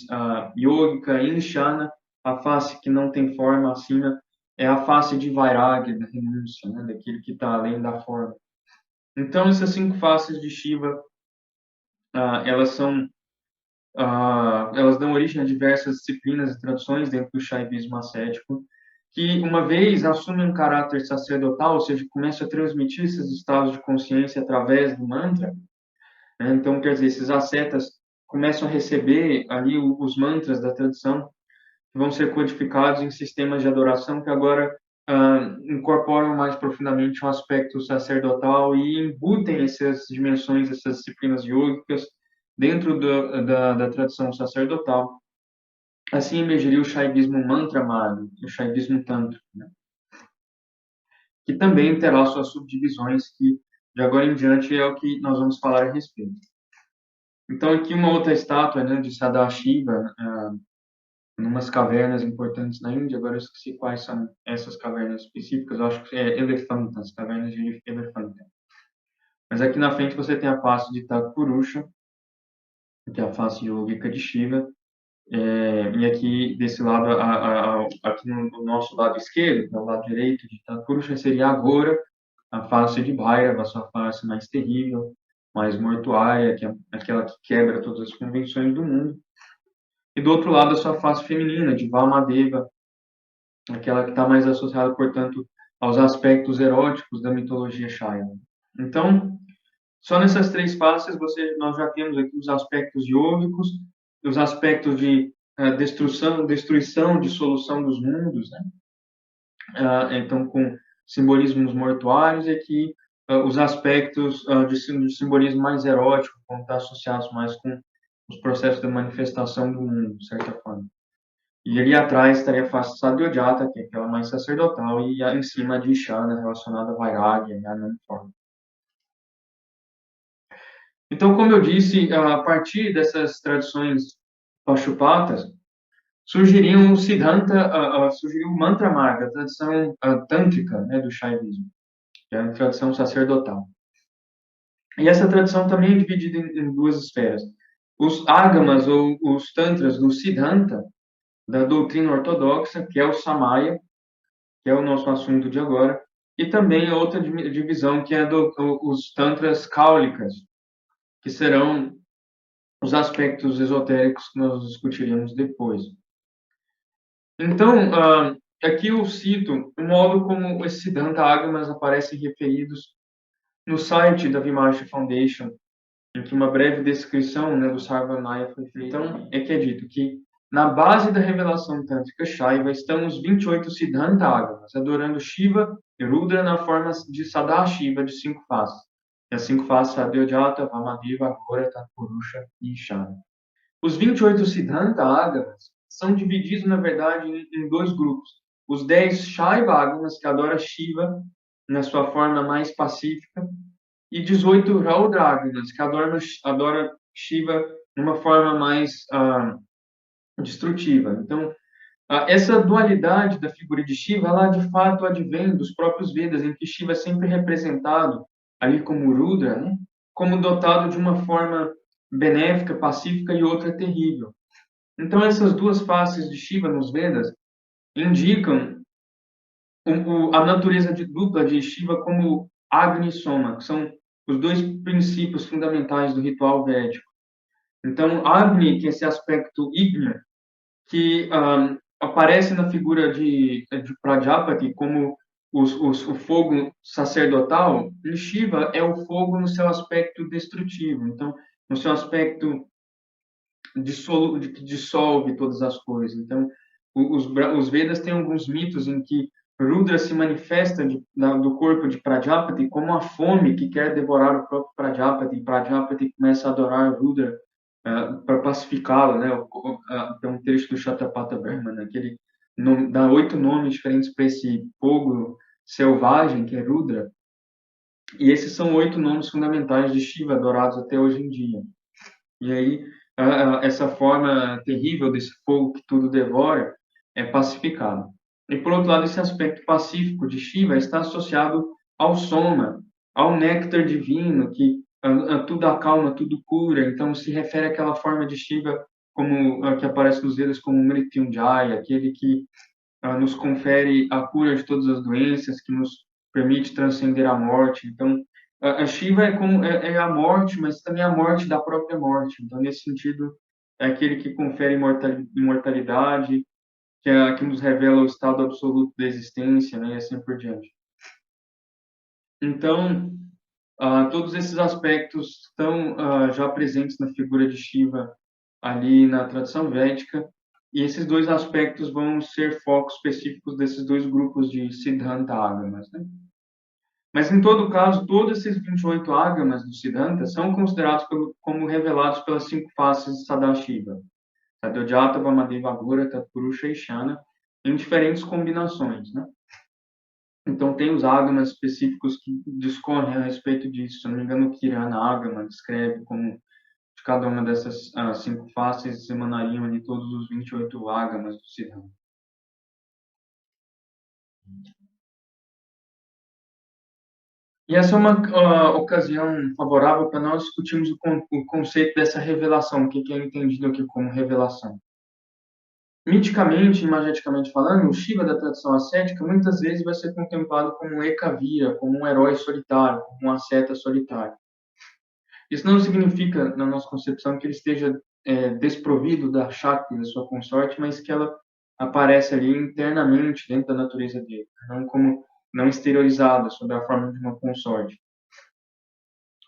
[SPEAKER 1] yogica, em Shana, a face que não tem forma acima, é a face de Vairagya, da renúncia, né, daquele que está além da forma. Então, essas 5 faces de Shiva, elas dão origem a diversas disciplinas e tradições dentro do Shaivismo ascético, que, uma vez assumem um caráter sacerdotal, ou seja, começam a transmitir esses estados de consciência através do mantra, né? Então, quer dizer, esses ascetas começam a receber ali os mantras da tradição, que vão ser codificados em sistemas de adoração que agora incorporam mais profundamente o aspecto sacerdotal e embutem essas dimensões, essas disciplinas yogicas dentro da tradição sacerdotal. Assim emergiria o Shaivismo Mantramarga, o Shaivismo Tantra, né? Que também terá suas subdivisões, que de agora em diante é o que nós vamos falar a respeito. Então, aqui uma outra estátua, né, de Sadashiva, em umas cavernas importantes na Índia. Agora eu esqueci quais são essas cavernas específicas, eu acho que é Elefantas, cavernas de Elefanta. Mas aqui na frente você tem a face de Tatpurusha, que é a face yogica de Shiva, e aqui desse lado, aqui no nosso lado esquerdo, que é o lado direito de Tatpurusha, seria agora a face de Bhairava, a sua face mais terrível, mais mortuária, que é aquela que quebra todas as convenções do mundo. E do outro lado, a sua face feminina, de Vamadeva, aquela que está mais associada, portanto, aos aspectos eróticos da mitologia Shaiva. Então, só nessas 3 faces nós já temos aqui os aspectos yogicos, os aspectos de destruição, dissolução dos mundos, né? Então, com simbolismos mortuários, e aqui os aspectos de simbolismo mais erótico, vão estar associados mais com os processos de manifestação do mundo, de certa forma. E ali atrás estaria a face Sadyojata, que é aquela mais sacerdotal, e em cima de Ishana, relacionada a Vairagya, a Forma. Então, como eu disse, a partir dessas tradições Pashupatas, surgiriam o Siddhanta, surgiria o Mantra Marga, a tradição tântrica, né, do Shaivismo, que é a tradição sacerdotal. E essa tradição também é dividida em 2 esferas. Os Agamas, ou os Tantras do Siddhanta, da doutrina ortodoxa, que é o Samaya, que é o nosso assunto de agora, e também outra divisão, que é os Tantras Cáulicas, que serão os aspectos esotéricos que nós discutiremos depois. Então, aqui eu cito o modo como esses Siddhanta Agamas aparecem referidos no site da Vimarsh Foundation, em que uma breve descrição, né, do Sarvanaya foi feita. Então, é que é dito que na base da revelação tântrica Shaiva estão os 28 Siddhanta Agamas, adorando Shiva e Rudra na forma de Sadashiva, de 5 faces. E as 5 faces, Adhyodhata, Vamadeva, Aghora, Tatpurusha e Ishana. Os 28 Siddhanta Agamas são divididos, na verdade, em 2 grupos. Os 10 Shaiva Agamas, que adoram Shiva na sua forma mais pacífica, e 18 Raudraganas, que adoram Shiva numa forma mais destrutiva. Então, essa dualidade da figura de Shiva, ela de fato advém dos próprios Vedas, em que Shiva é sempre representado ali como Rudra, né? Como dotado de uma forma benéfica, pacífica e outra terrível. Então, essas duas faces de Shiva nos Vedas indicam a natureza dupla de Shiva como Agni e Soma, que são os 2 princípios fundamentais do ritual védico. Então, Agni, que é esse aspecto ígneo, que aparece na figura de Prajapati como o fogo sacerdotal, e Shiva é o fogo no seu aspecto destrutivo, então, no seu aspecto que dissolve todas as coisas. Então, os Vedas têm alguns mitos em que Rudra se manifesta do corpo de Prajapati como a fome que quer devorar o próprio Prajapati, e Prajapati começa a adorar Rudra para pacificá-lo, né? Tem um texto do Shatapatha Brahmana que ele dá 8 nomes diferentes para esse fogo selvagem, que é Rudra, e esses são 8 nomes fundamentais de Shiva, adorados até hoje em dia. E aí, essa forma terrível desse fogo que tudo devora é pacificado. E, por outro lado, esse aspecto pacífico de Shiva está associado ao Soma, ao néctar divino, que tudo acalma, tudo cura. Então, se refere àquela forma de Shiva como, que aparece nos Vedas como Mrityunjaya, aquele que nos confere a cura de todas as doenças, que nos permite transcender a morte. Então, a Shiva é a morte, mas também a morte da própria morte. Então, nesse sentido, é aquele que confere imortalidade, que nos revela o estado absoluto da existência, né, e assim por diante. Então, todos esses aspectos estão já presentes na figura de Shiva ali na tradição védica, e esses 2 aspectos vão ser focos específicos desses 2 grupos de Siddhanta Agamas, né? Mas, em todo caso, todos esses 28 Agamas do Siddhanta são considerados como revelados pelas 5 faces de Sadashiva, Adhyodhata, Vamadeva, Aghora, Tatpurusha e Ishana, em diferentes combinações, né? Então, tem os Agamas específicos que discorrem a respeito disso. Se não me engano, o Kirana Agama descreve como de cada uma dessas 5 faces emanariam ali todos os 28 Agamas do Siddhanta. E essa é uma ocasião favorável para nós discutirmos o conceito dessa revelação, o que é entendido aqui como revelação. Miticamente, imageticamente falando, o Shiva da tradição ascética muitas vezes vai ser contemplado como um Ekavira, como um herói solitário, como um asceta solitário. Isso não significa, na nossa concepção, que ele esteja desprovido da Shakti, da sua consorte, mas que ela aparece ali internamente dentro da natureza dele, não exteriorizada sob a forma de uma consorte.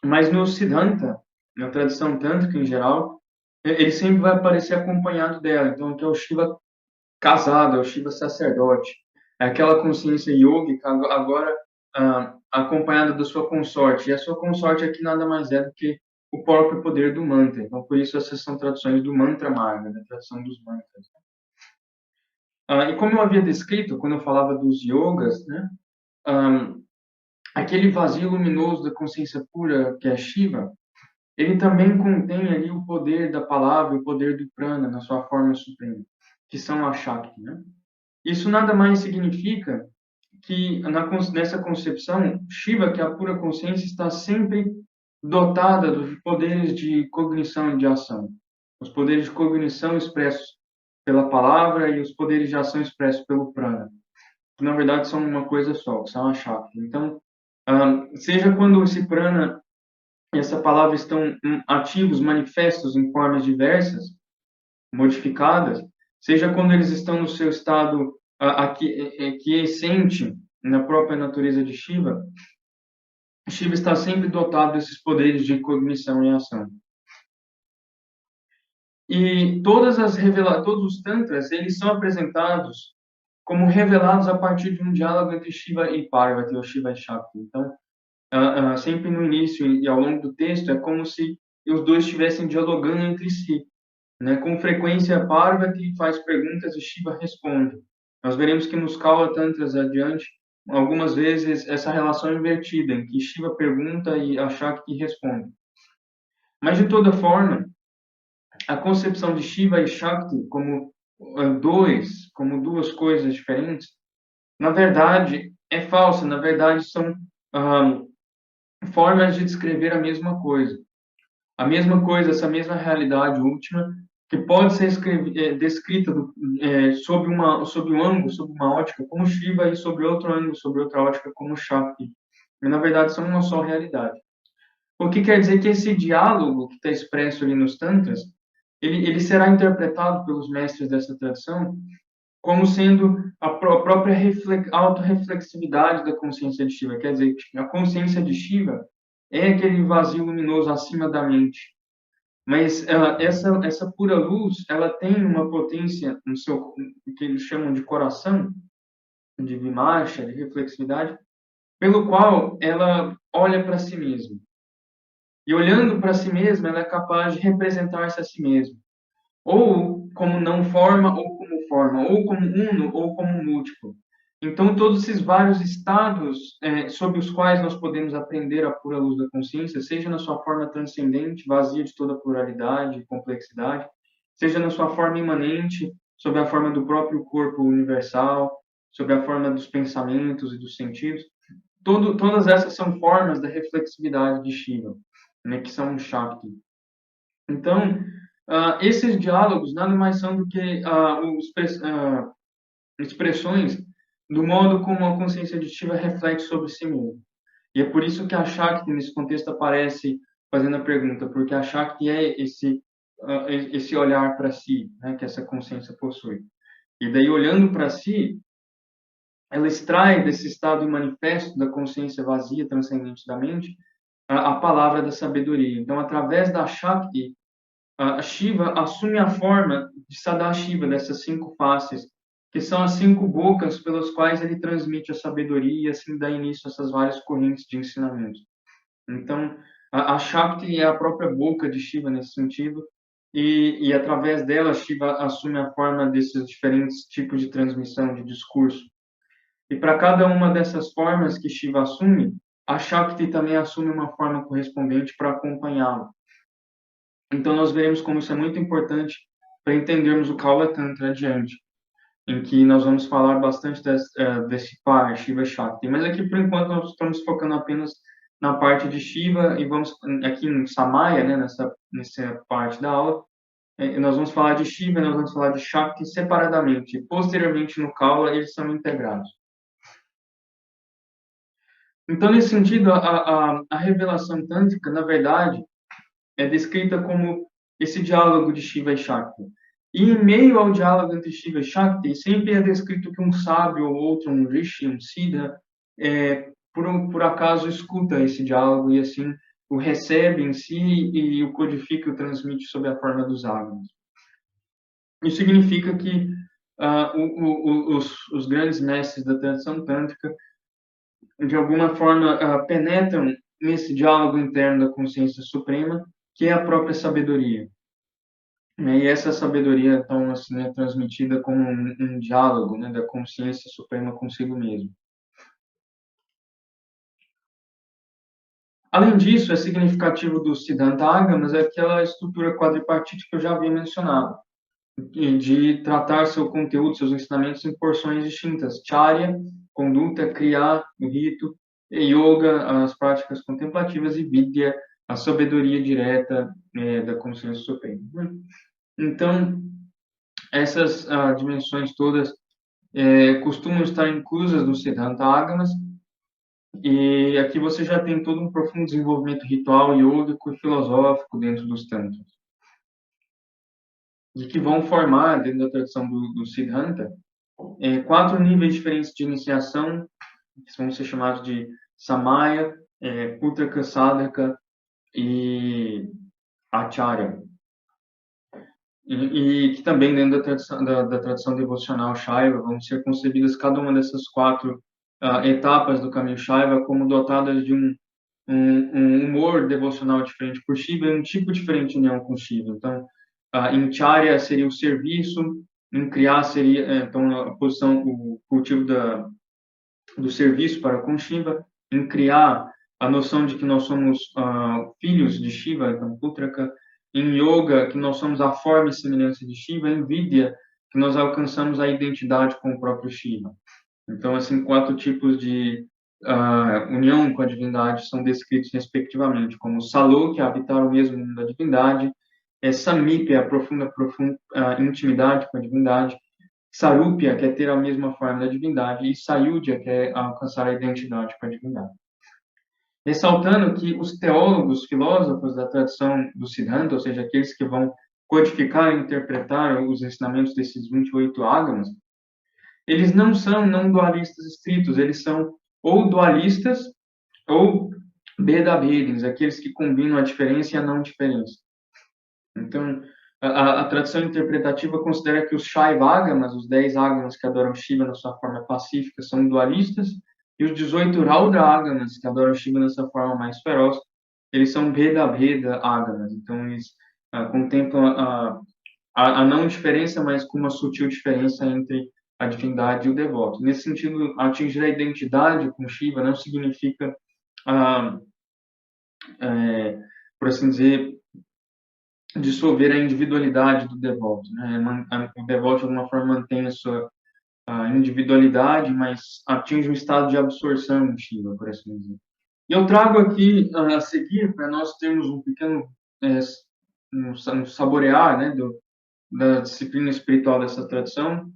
[SPEAKER 1] Mas no Siddhanta, na tradição tântrica em geral, ele sempre vai aparecer acompanhado dela. Então, que é o Shiva casado, é o Shiva sacerdote. É aquela consciência yógica agora acompanhada da sua consorte. E a sua consorte aqui nada mais é do que o próprio poder do mantra. Então, por isso, essas são traduções do Mantra Marga, da tradução dos mantras. E como eu havia descrito, quando eu falava dos yogas, né, aquele vazio luminoso da consciência pura, que é Shiva, ele também contém ali o poder da palavra, o poder do prana na sua forma suprema, que são a Shakti, né? Isso nada mais significa que nessa concepção, Shiva, que é a pura consciência, está sempre dotada dos poderes de cognição e de ação. Os poderes de cognição expressos pela palavra e os poderes de ação expressos pelo prana, que na verdade são uma coisa só, que são a Shakti. Então, seja quando esse prana e essa palavra estão ativos, manifestos em formas diversas, modificadas, seja quando eles estão no seu estado aquiescente na própria natureza de Shiva, Shiva está sempre dotado desses poderes de cognição e ação. E todos os tantras, eles são apresentados como revelados a partir de um diálogo entre Shiva e Parvati, ou Shiva e Shakti. Então, sempre no início e ao longo do texto, é como se os dois estivessem dialogando entre si, né? Com frequência, Parvati faz perguntas e Shiva responde. Nós veremos que nos Kaula Tantras adiante, algumas vezes, essa relação é invertida, em que Shiva pergunta e a Shakti responde. Mas, de toda forma, a concepção de Shiva e Shakti como duas coisas diferentes, na verdade, é falsa. Na verdade, são ah, formas de descrever a mesma coisa. A mesma coisa, essa mesma realidade última, que pode ser descrita sob um ângulo, sob uma ótica, como Shiva, e sob outro ângulo, sob outra ótica, como Shakti. E, na verdade, são uma só realidade. O que quer dizer que esse diálogo que está expresso ali nos Tantras, ele será interpretado pelos mestres dessa tradição como sendo a própria autorreflexividade da consciência de Shiva. Quer dizer, a consciência de Shiva é aquele vazio luminoso acima da mente. Mas essa pura luz, ela tem uma potência no seu, que eles chamam de coração, de vimarcha, de reflexividade, pelo qual ela olha para si mesma. E olhando para si mesma, ela é capaz de representar-se a si mesma, ou como não forma, ou como forma, ou como uno, ou como múltiplo. Então, todos esses vários estados sob os quais nós podemos aprender a pura luz da consciência, seja na sua forma transcendente, vazia de toda pluralidade e complexidade, seja na sua forma imanente, sob a forma do próprio corpo universal, sob a forma dos pensamentos e dos sentidos, todas essas são formas da reflexividade de Shiva, né, que são um Shakti. Então, esses diálogos nada mais são do que expressões do modo como a consciência de Shiva reflete sobre si mesmo. E é por isso que a Shakti, nesse contexto, aparece fazendo a pergunta, porque a Shakti é esse olhar para si, né, que essa consciência possui. E daí, olhando para si, ela extrai desse estado manifesto da consciência vazia, transcendente da mente, a palavra da sabedoria. Então, através da Shakti, a Shiva assume a forma de Sadashiva, dessas 5 faces, que são as 5 bocas pelas quais ele transmite a sabedoria e assim dá início a essas várias correntes de ensinamentos. Então, a Shakti é a própria boca de Shiva nesse sentido, e através dela Shiva assume a forma desses diferentes tipos de transmissão de discurso. E para cada uma dessas formas que Shiva assume, a Shakti também assume uma forma correspondente para acompanhá-lo. Então, nós veremos como isso é muito importante para entendermos o Kaula Tantra adiante, em que nós vamos falar bastante desse par, Shiva e Shakti. Mas aqui, por enquanto, nós estamos focando apenas na parte de Shiva e vamos, aqui no Samaya, né, nessa parte da aula, nós vamos falar de Shiva e nós vamos falar de Shakti separadamente. Posteriormente, no Kaula, eles são integrados. Então, nesse sentido, a revelação tântrica, na verdade, é descrita como esse diálogo de Shiva e Shakti. E em meio ao diálogo entre Shiva e Shakti, sempre é descrito que um sábio ou outro, um rishi, um siddha, por acaso escuta esse diálogo e assim o recebe em si e o codifica e o transmite sob a forma dos ágamas. Isso significa que os grandes mestres da tradição tântrica, de alguma forma, penetram nesse diálogo interno da consciência suprema, que é a própria sabedoria. E essa sabedoria, então, assim, é transmitida como um diálogo, né, da consciência suprema consigo mesmo. Além disso, é significativo do Siddhanta Agamas aquela estrutura quadripartite que eu já havia mencionado, de tratar seu conteúdo, seus ensinamentos em porções distintas: Charya, conduta; Kriya, o rito; Yoga, as práticas contemplativas; e Vidya, a sabedoria direta da consciência suprema. Então, essas dimensões todas costumam estar inclusas no Siddhanta Agamas, e aqui você já tem todo um profundo desenvolvimento ritual, yógico e filosófico dentro dos Tantras, e que vão formar, dentro da tradição do Siddhanta, 4 níveis diferentes de iniciação, que vão ser chamados de Samaya, Putraka, Sadhaka e Acharya. E que também dentro da tradição devocional Shaiva vão ser concebidas cada uma dessas quatro etapas do caminho Shaiva como dotadas de um humor devocional diferente por Shiva e um tipo diferente de união com Shiva. Então, em Charya seria o serviço, em Kriya seria então a posição, o cultivo do serviço para com Shiva, em Kriya a noção de que nós somos filhos de Shiva, então Putraka, em Yoga que nós somos a forma e semelhança de Shiva, em Vidya que nós alcançamos a identidade com o próprio Shiva. Então, assim, quatro tipos de união com a divindade são descritos respectivamente como Salokya, habitar o mesmo mundo da divindade, Samipya, a profunda intimidade com a divindade, Sarupya, que é ter a mesma forma da divindade, e Sayudhya, que é alcançar a identidade com a divindade. Ressaltando que os teólogos, filósofos da tradição do Siddhanta, ou seja, aqueles que vão codificar e interpretar os ensinamentos desses 28 ágamas, eles não são não dualistas estritos, eles são ou dualistas ou Bheda-bhedins, aqueles que combinam a diferença e a não diferença. Então, a tradição interpretativa considera que os Shaiva-ágamas, os 10 ágamas que adoram Shiva na sua forma pacífica, são dualistas, e os 18 Raudra-ágamas, que adoram Shiva nessa forma mais feroz, eles são Bheda-bheda-ágamas. Então, eles contemplam a não diferença, mas com uma sutil diferença entre a divindade e o devoto. Nesse sentido, atingir a identidade com Shiva não significa, por assim dizer, dissolver a individualidade do devoto. Né? O devoto, de alguma forma, mantém a sua individualidade, mas atinge um estado de absorção em Shiva, por assim dizer. E eu trago aqui, a seguir, para nós termos um pequeno um saborear, né, da disciplina espiritual dessa tradição,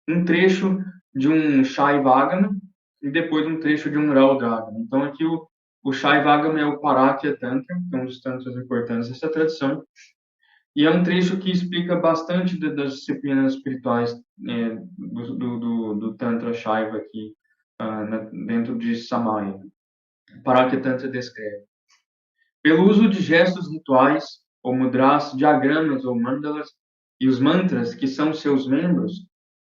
[SPEAKER 1] um trecho de um Shaivagama e depois um trecho de um Raudragama. Então, aqui o Shaivagama é o Parakya Tantra, que é um dos tantras importantes dessa tradição, e é um trecho que explica bastante das disciplinas espirituais do Tantra Shaiva aqui, dentro de Samaya. Parakya Tantra descreve. Pelo uso de gestos rituais, ou mudras, diagramas ou mandalas, e os mantras, que são seus membros,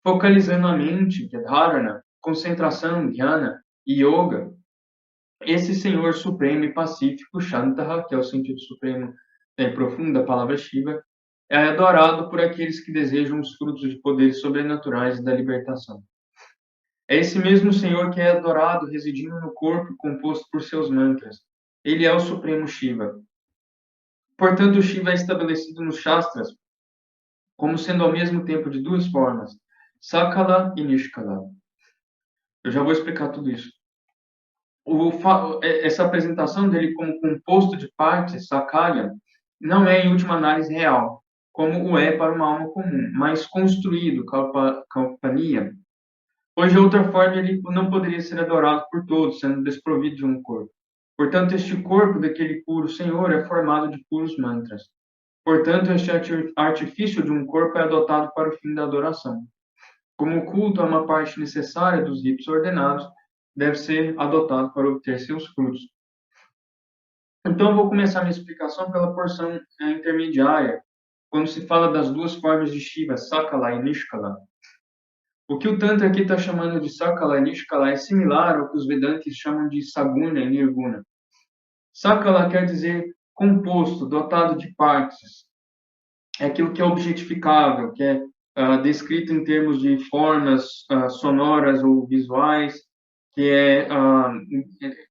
[SPEAKER 1] focalizando a mente, que é dharana, concentração, dhyana e yoga, esse Senhor Supremo e Pacífico, Shantaha, que é o sentido supremo e profundo da palavra Shiva, é adorado por aqueles que desejam os frutos de poderes sobrenaturais e da libertação. É esse mesmo Senhor que é adorado residindo no corpo composto por seus mantras. Ele é o Supremo Shiva. Portanto, Shiva é estabelecido nos Shastras como sendo ao mesmo tempo de duas formas, Sakala e Nishkala. Eu já vou explicar tudo isso. Essa apresentação dele como composto de partes, Sakala, não é, em última análise, real, como o é para uma alma comum, mas construído, Kalpaniya. Pois, de outra forma, ele não poderia ser adorado por todos, sendo desprovido de um corpo. Portanto, este corpo daquele puro Senhor é formado de puros mantras. Portanto, este artifício de um corpo é adotado para o fim da adoração. Como o culto é uma parte necessária dos ritos ordenados, deve ser adotado para obter seus frutos. Então, eu vou começar minha explicação pela porção intermediária, quando se fala das duas formas de Shiva, Sakala e Nishkala. O que o Tantra aqui está chamando de Sakala e Nishkala é similar ao que os Vedantas chamam de Saguna e Nirguna. Sakala quer dizer composto, dotado de partes. É aquilo que é objetificável, que é descrito em termos de formas sonoras ou visuais, que é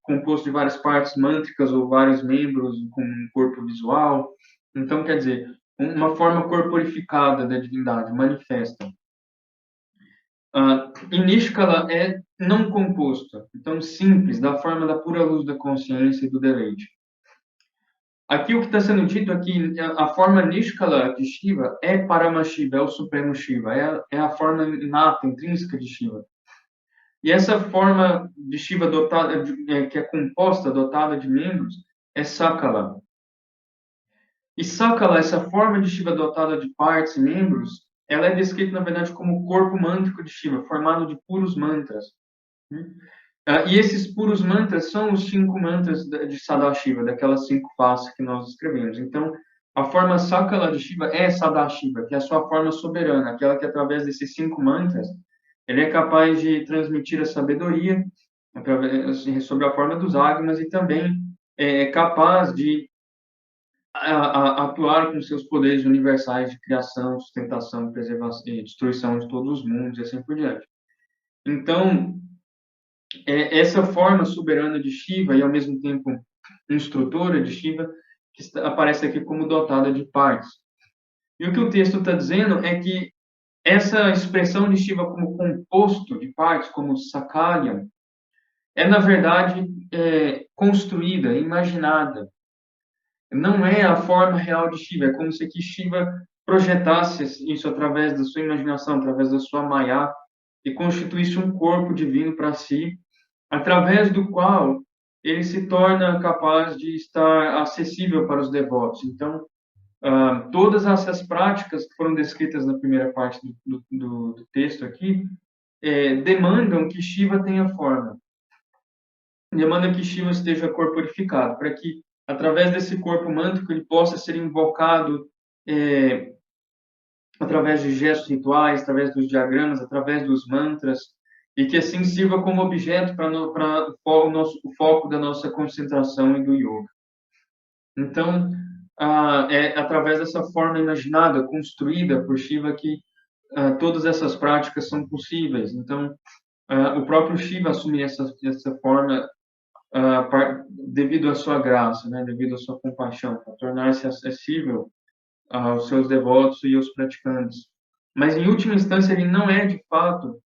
[SPEAKER 1] composto de várias partes mântricas ou vários membros com um corpo visual. Então, quer dizer, uma forma corporificada da divindade, manifesta. E Nishkala é não composto, então simples, da forma da pura luz da consciência e do deleite. Aqui o que está sendo dito aqui, a forma Nishkala de Shiva é Paramashiva, é o Supremo Shiva, é a forma inata, intrínseca de Shiva. E essa forma de Shiva dotada, que é composta, dotada de membros, é Sakala. E Sakala, essa forma de Shiva dotada de partes e membros, ela é descrita, na verdade, como o corpo mântrico de Shiva, formado de puros mantras. E esses puros mantras são os 5 mantras de Sadashiva, daquelas 5 faces que nós escrevemos. Então, a forma Sakala de Shiva é Sadashiva, que é a sua forma soberana, aquela que através desses 5 mantras, ele é capaz de transmitir a sabedoria sobre a forma dos Agmas e também é capaz de atuar com seus poderes universais de criação, sustentação, preservação e destruição de todos os mundos e assim por diante. Então, essa forma soberana de Shiva e, ao mesmo tempo, instrutora de Shiva, que aparece aqui como dotada de partes. E o que o texto está dizendo é que essa expressão de Shiva como composto de partes, como Sakalya, é, na verdade, construída, imaginada. Não é a forma real de Shiva, é como se que Shiva projetasse isso através da sua imaginação, através da sua Maya, e constituísse um corpo divino para si, através do qual ele se torna capaz de estar acessível para os devotos. Então, todas essas práticas que foram descritas na primeira parte do texto aqui, demandam que Shiva tenha forma, demandam que Shiva esteja corporificado, para que, através desse corpo mântrico, ele possa ser invocado através de gestos rituais, através dos diagramas, através dos mantras, e que assim sirva como objeto para o foco da nossa concentração e do yoga. Então, é através dessa forma imaginada, construída por Shiva, que todas essas práticas são possíveis. Então, o próprio Shiva assume essa forma devido à sua graça, né, devido à sua compaixão, para tornar-se acessível aos seus devotos e aos praticantes. Mas, em última instância, ele não é, de fato,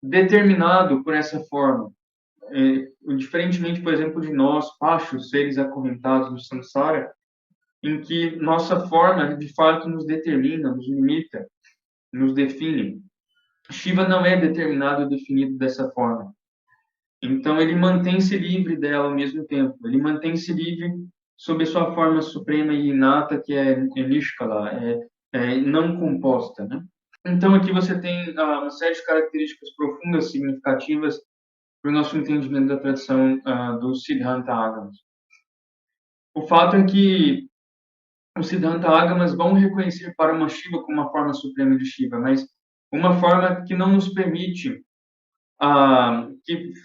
[SPEAKER 1] determinado por essa forma. Diferentemente, por exemplo, de nós, pachos, seres acorrentados no samsara, em que nossa forma, de fato, nos determina, nos limita, nos define. Shiva não é determinado e definido dessa forma. Então, ele mantém-se livre dela ao mesmo tempo. Ele mantém-se livre sob a sua forma suprema e inata, que é Nishkala, não composta, né? Então, aqui você tem uma série de características profundas, significativas para o nosso entendimento da tradição do Siddhanta Agamas. O fato é que os Siddhanta Agamas vão reconhecer Paramashiva como uma forma suprema de Shiva, mas uma forma que não nos permite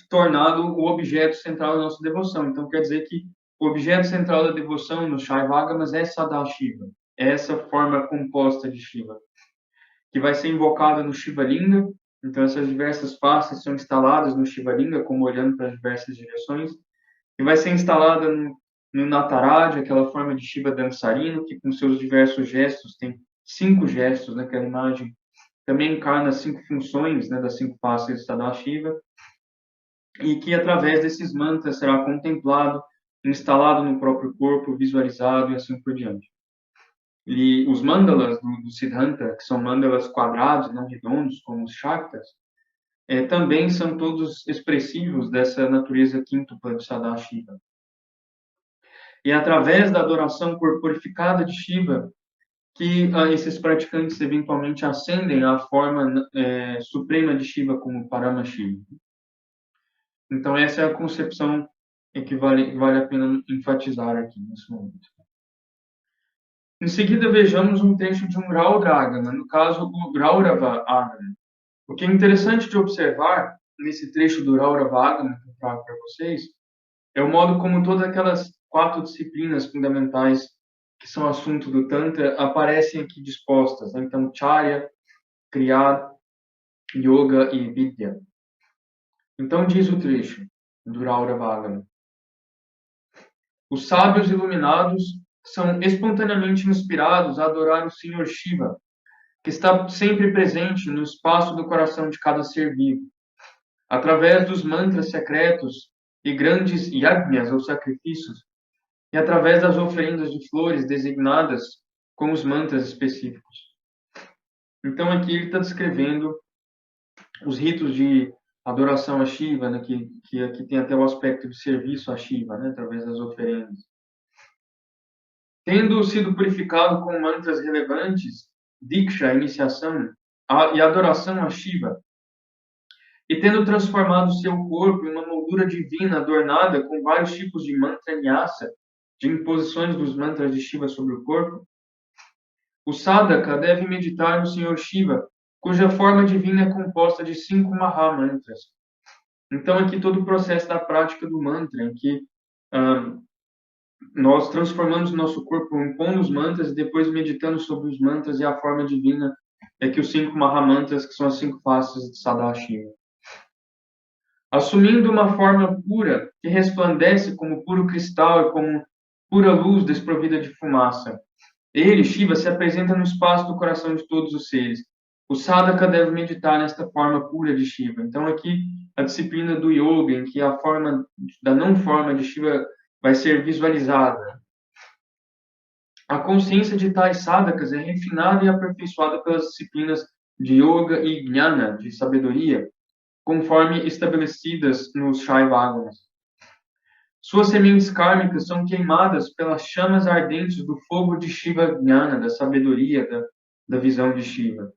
[SPEAKER 1] torná-lo o objeto central da nossa devoção. Então, quer dizer que o objeto central da devoção nos Shaiva Agamas é Sadashiva, é essa forma composta de Shiva, que vai ser invocada no Shiva Linga. Então, essas diversas faces são instaladas no Shiva Linga, como olhando para as diversas direções, e vai ser instalada no Nataraj, aquela forma de Shiva dançarino, que com seus diversos gestos, tem 5 gestos naquela imagem, também encarna 5 funções, né, das 5 faces de Sadashiva, e que através desses mantras será contemplado, instalado no próprio corpo, visualizado e assim por diante. E os mandalas do Siddhanta, que são mandalas quadrados, não redondos, como os Shaktas, também são todos expressivos dessa natureza quíntupla de Sadashiva. E através da adoração corporificada de Shiva, que esses praticantes eventualmente ascendem à forma suprema de Shiva como Paramashiva. Então, essa é a concepção que vale a pena enfatizar aqui nesse momento. Em seguida, vejamos um trecho de um Raudra Agama, no caso, o Raurava Agama. O que é interessante de observar nesse trecho do Raurava Agama que eu trago para vocês é o modo como todas aquelas 4 disciplinas fundamentais que são assunto do Tantra aparecem aqui dispostas. Né? Então, Charya, Kriya, Yoga e Vidya. Então, diz o trecho do Raurava Agama. Os sábios iluminados são espontaneamente inspirados a adorar o Senhor Shiva, que está sempre presente no espaço do coração de cada ser vivo. Através dos mantras secretos e grandes yajnas, ou sacrifícios, e através das oferendas de flores designadas com os mantras específicos. Então, aqui ele está descrevendo os ritos de adoração a Shiva, né, que aqui tem até o aspecto de serviço a Shiva, né, através das oferendas. Tendo sido purificado com mantras relevantes, Diksha, iniciação, e adoração a Shiva, e tendo transformado seu corpo em uma moldura divina adornada com vários tipos de mantra nyasa, de imposições dos mantras de Shiva sobre o corpo, o sadhaka deve meditar no Senhor Shiva, cuja forma divina é composta de 5 Mahamantras. Então, aqui todo o processo da prática do mantra, em que nós transformamos o nosso corpo, impondo os mantras e depois meditando sobre os mantras e a forma divina, é que os 5 Mahamantras, que são as 5 faces de Sadashiva. Assumindo uma forma pura, que resplandece como puro cristal e como pura luz desprovida de fumaça. Ele, Shiva, se apresenta no espaço do coração de todos os seres. O sadhaka deve meditar nesta forma pura de Shiva. Então, aqui, a disciplina do yoga, em que a forma da não forma de Shiva vai ser visualizada. A consciência de tais sadhakas é refinada e aperfeiçoada pelas disciplinas de yoga e jnana, de sabedoria, conforme estabelecidas nos Shaivagamas. Suas sementes kármicas são queimadas pelas chamas ardentes do fogo de Shiva Jnana, da sabedoria, da visão de Shiva.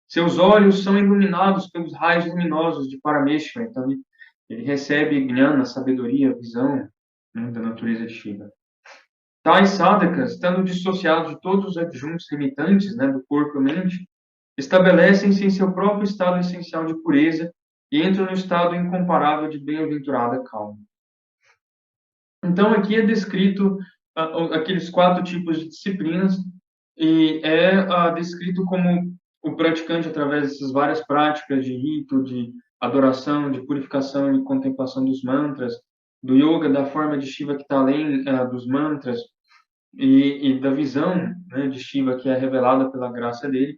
[SPEAKER 1] Seus olhos são iluminados pelos raios luminosos de Parameshvara. Então, ele recebe Jnana, sabedoria, visão, né, da natureza de Shiva. Tais sadhakas, estando dissociados de todos os adjuntos limitantes, né, do corpo e mente, estabelecem-se em seu próprio estado essencial de pureza e entram no estado incomparável de bem-aventurada calma. Então, aqui é descrito aqueles 4 tipos de disciplinas e é descrito como o praticante, através dessas várias práticas de rito, de adoração, de purificação e contemplação dos mantras, do yoga, da forma de Shiva que está além dos mantras e da visão, né, de Shiva que é revelada pela graça dele,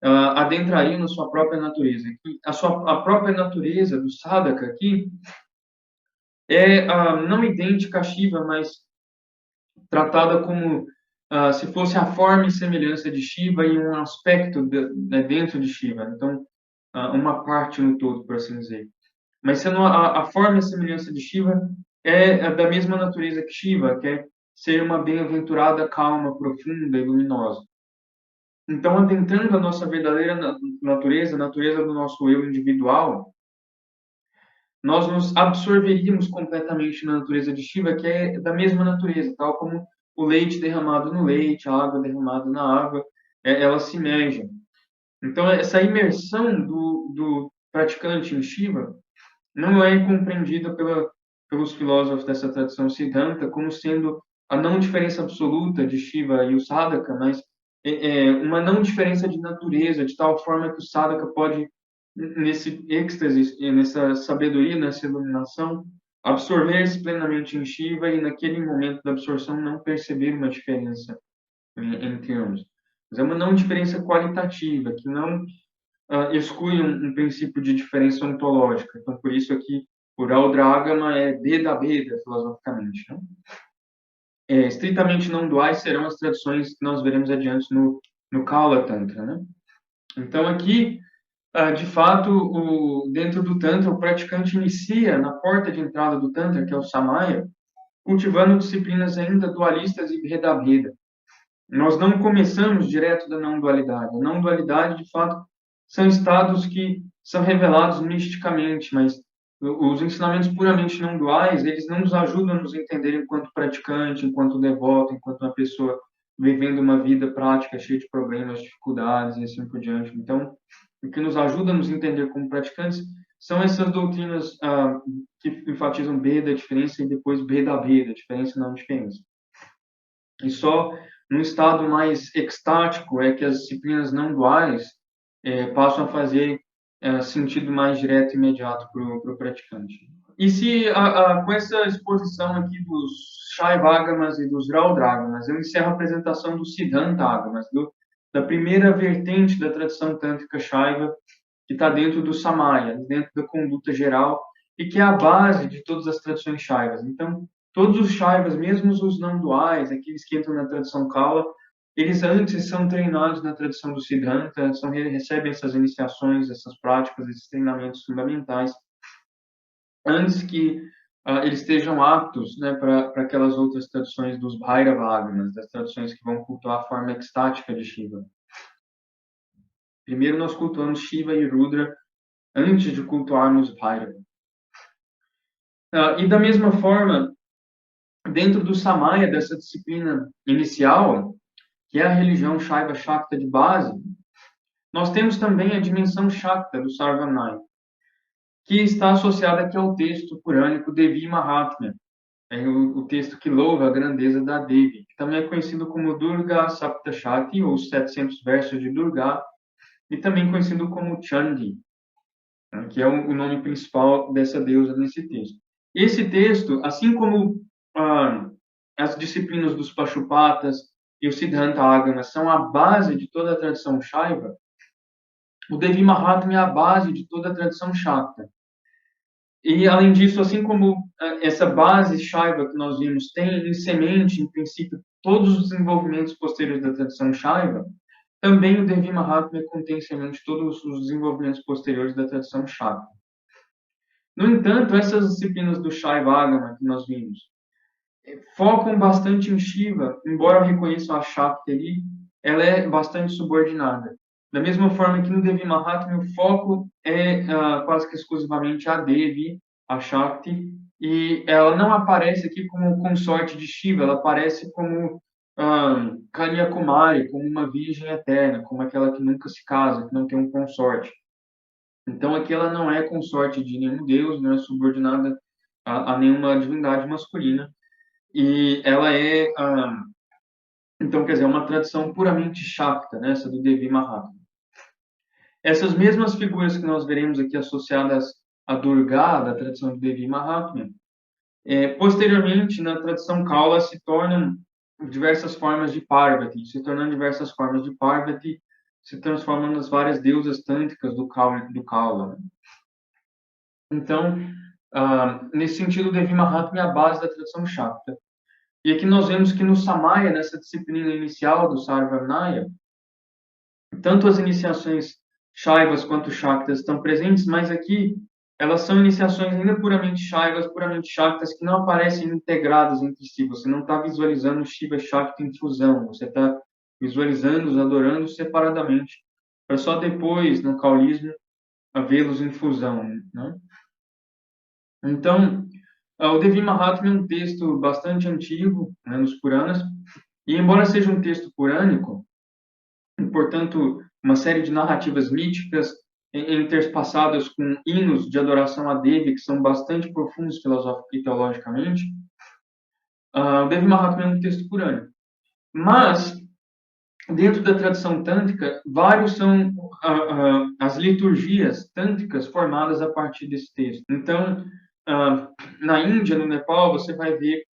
[SPEAKER 1] adentrariam na sua própria natureza. A própria natureza do sadhaka aqui é não idêntica a Shiva, mas tratada como se fosse a forma e semelhança de Shiva e um aspecto dentro de Shiva. Então, uma parte no todo, por assim dizer. Mas sendo a forma e semelhança de Shiva é da mesma natureza que Shiva, que é ser uma bem-aventurada, calma, profunda e luminosa. Então, adentrando a nossa verdadeira natureza, a natureza do nosso eu individual, nós nos absorveríamos completamente na natureza de Shiva, que é da mesma natureza, tal como o leite derramado no leite, a água derramada na água, elas se mergem. Então, essa imersão do praticante em Shiva não é compreendida pelos filósofos dessa tradição Siddhanta como sendo a não diferença absoluta de Shiva e o Sadhaka, mas uma não diferença de natureza, de tal forma que o Sadhaka pode, nesse êxtase, nessa sabedoria, nessa iluminação, absorver-se plenamente em Shiva e, naquele momento da absorção, não perceber uma diferença entre ambos. Mas é uma não diferença qualitativa, que não exclui um princípio de diferença ontológica. Então, por isso aqui, o Raudragama é Beda-Beda, filosoficamente. Né? Estritamente não duais serão as tradições que nós veremos adiante no Kaula Tantra. Né? Então, aqui, de fato, dentro do Tantra, o praticante inicia na porta de entrada do Tantra, que é o Samaya, cultivando disciplinas ainda dualistas e Beda-Beda. Nós não começamos direto da não-dualidade. A não-dualidade, de fato, são estados que são revelados misticamente, mas os ensinamentos puramente não duais, eles não nos ajudam a nos entender enquanto praticante, enquanto devoto, enquanto uma pessoa vivendo uma vida prática cheia de problemas, dificuldades e assim por diante. Então, o que nos ajuda a nos entender como praticantes são essas doutrinas que enfatizam Beda, a diferença, e depois Beda-Beda, diferença não diferença. E só num estado mais extático é que as disciplinas não duais passam a fazer sentido mais direto e imediato para o praticante. E se com essa exposição aqui dos Shaivagamas e dos Raudragamas, eu encerro a apresentação do Siddhanta Agamas, da primeira vertente da tradição tântrica Shaiva, que está dentro do Samaya, dentro da conduta geral, e que é a base de todas as tradições Shaivas. Então, todos os Shaivas, mesmo os não duais, aqueles que entram na tradição Kaula, eles antes são treinados na tradição do Siddhanta, recebem essas iniciações, essas práticas, esses treinamentos fundamentais, antes que eles estejam aptos, né, para aquelas outras tradições dos Bhairavagas, das tradições que vão cultuar a forma extática de Shiva. Primeiro nós cultuamos Shiva e Rudra antes de cultuarmos Bhairava. E da mesma forma, dentro do Samaya, dessa disciplina inicial, que é a religião Shaiva Shakta de base, nós temos também a dimensão Shakta do Sarvanaya, que está associada aqui ao texto purânico Devi Mahatmya, o texto que louva a grandeza da Devi, que também é conhecido como Durga Saptashati, ou os 700 versos de Durga, e também conhecido como Chandi, né, que é o nome principal dessa deusa nesse texto. Esse texto, assim como as disciplinas dos Pashupatas e o Siddhanta Agama são a base de toda a tradição Shaiva, o Devi Mahatmya é a base de toda a tradição Shakta. E, além disso, assim como essa base Shaiva que nós vimos tem em semente, em princípio, todos os desenvolvimentos posteriores da tradição Shaiva, também o Devi Mahatmya contém em semente todos os desenvolvimentos posteriores da tradição Shakta. No entanto, essas disciplinas do Shaiva Agama que nós vimos focam bastante em Shiva, embora reconheçam a Shakti ali, ela é bastante subordinada. Da mesma forma que no Devi Mahatmya o foco é quase que exclusivamente a Devi, a Shakti, e ela não aparece aqui como consorte de Shiva, ela aparece como Kanyakumari, como uma virgem eterna, como aquela que nunca se casa, que não tem um consorte. Então aqui ela não é consorte de nenhum deus, não é subordinada a nenhuma divindade masculina, e ela é, então, quer dizer, uma tradição puramente Shakta, né, essa do Devi Mahatmya. Essas mesmas figuras que nós veremos aqui associadas a Durga, da tradição de Devi Mahatmya, posteriormente, na tradição Kaula, se tornam diversas formas de Parvati, se tornando diversas formas de Parvati, se transformam nas várias deusas tântricas do Kaula. Né? Então, nesse sentido, o Devi Mahatmya é a base da tradição Shakta. E aqui nós vemos que no Samaya, nessa disciplina inicial do Sarvanaya, tanto as iniciações Shaivas quanto Shaktas estão presentes, mas aqui elas são iniciações ainda puramente Shaivas, puramente Shaktas, que não aparecem integradas entre si. Você não está visualizando Shiva e Shakta em fusão, você está visualizando-os, adorando separadamente, para só depois, no Kaulismo, vê-los em fusão. Né? Então, o Devi Mahatmya é um texto bastante antigo, né, nos Puranas, e embora seja um texto purânico, portanto, uma série de narrativas míticas interpassadas com hinos de adoração a Devi, que são bastante profundos filosófico e teologicamente, o Devi Mahatmya é um texto purânico. Mas, dentro da tradição tântrica, vários são as liturgias tântricas formadas a partir desse texto. Então, na Índia, no Nepal, você vai ver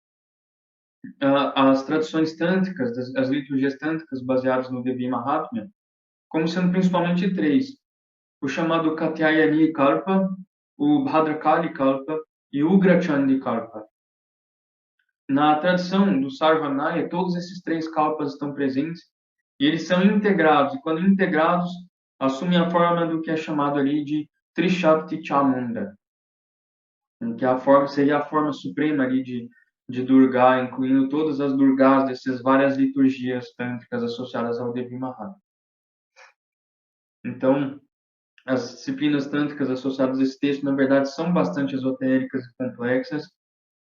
[SPEAKER 1] as tradições tântricas, as liturgias tântricas baseadas no Devi Mahatmya, como sendo principalmente três: o chamado Katyayani Kalpa, o Bhadrakali Kalpa e o Ugrachandi Kalpa. Na tradição do Sarvanaya, todos esses três kalpas estão presentes e eles são integrados, e quando integrados, assumem a forma do que é chamado ali de Trishakti Chamunda, que seria a forma suprema ali de Durga, incluindo todas as Durgas dessas várias liturgias tântricas associadas ao Devi Mahatmya. Então, as disciplinas tântricas associadas a esse texto, na verdade, são bastante esotéricas e complexas,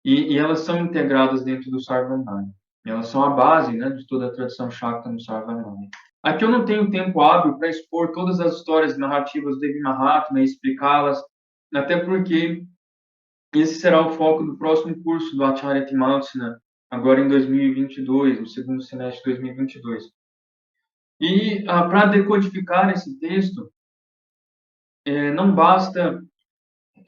[SPEAKER 1] e elas são integradas dentro do Sarvanaya. Elas são a base, né, de toda a tradição Shakta no Sarvanaya. Aqui eu não tenho tempo hábil para expor todas as histórias narrativas do Devi Mahatmya e explicá-las, até porque esse será o foco do próximo curso do Acharya Timalsina, agora em 2022, no segundo semestre de 2022. E para decodificar esse texto, não basta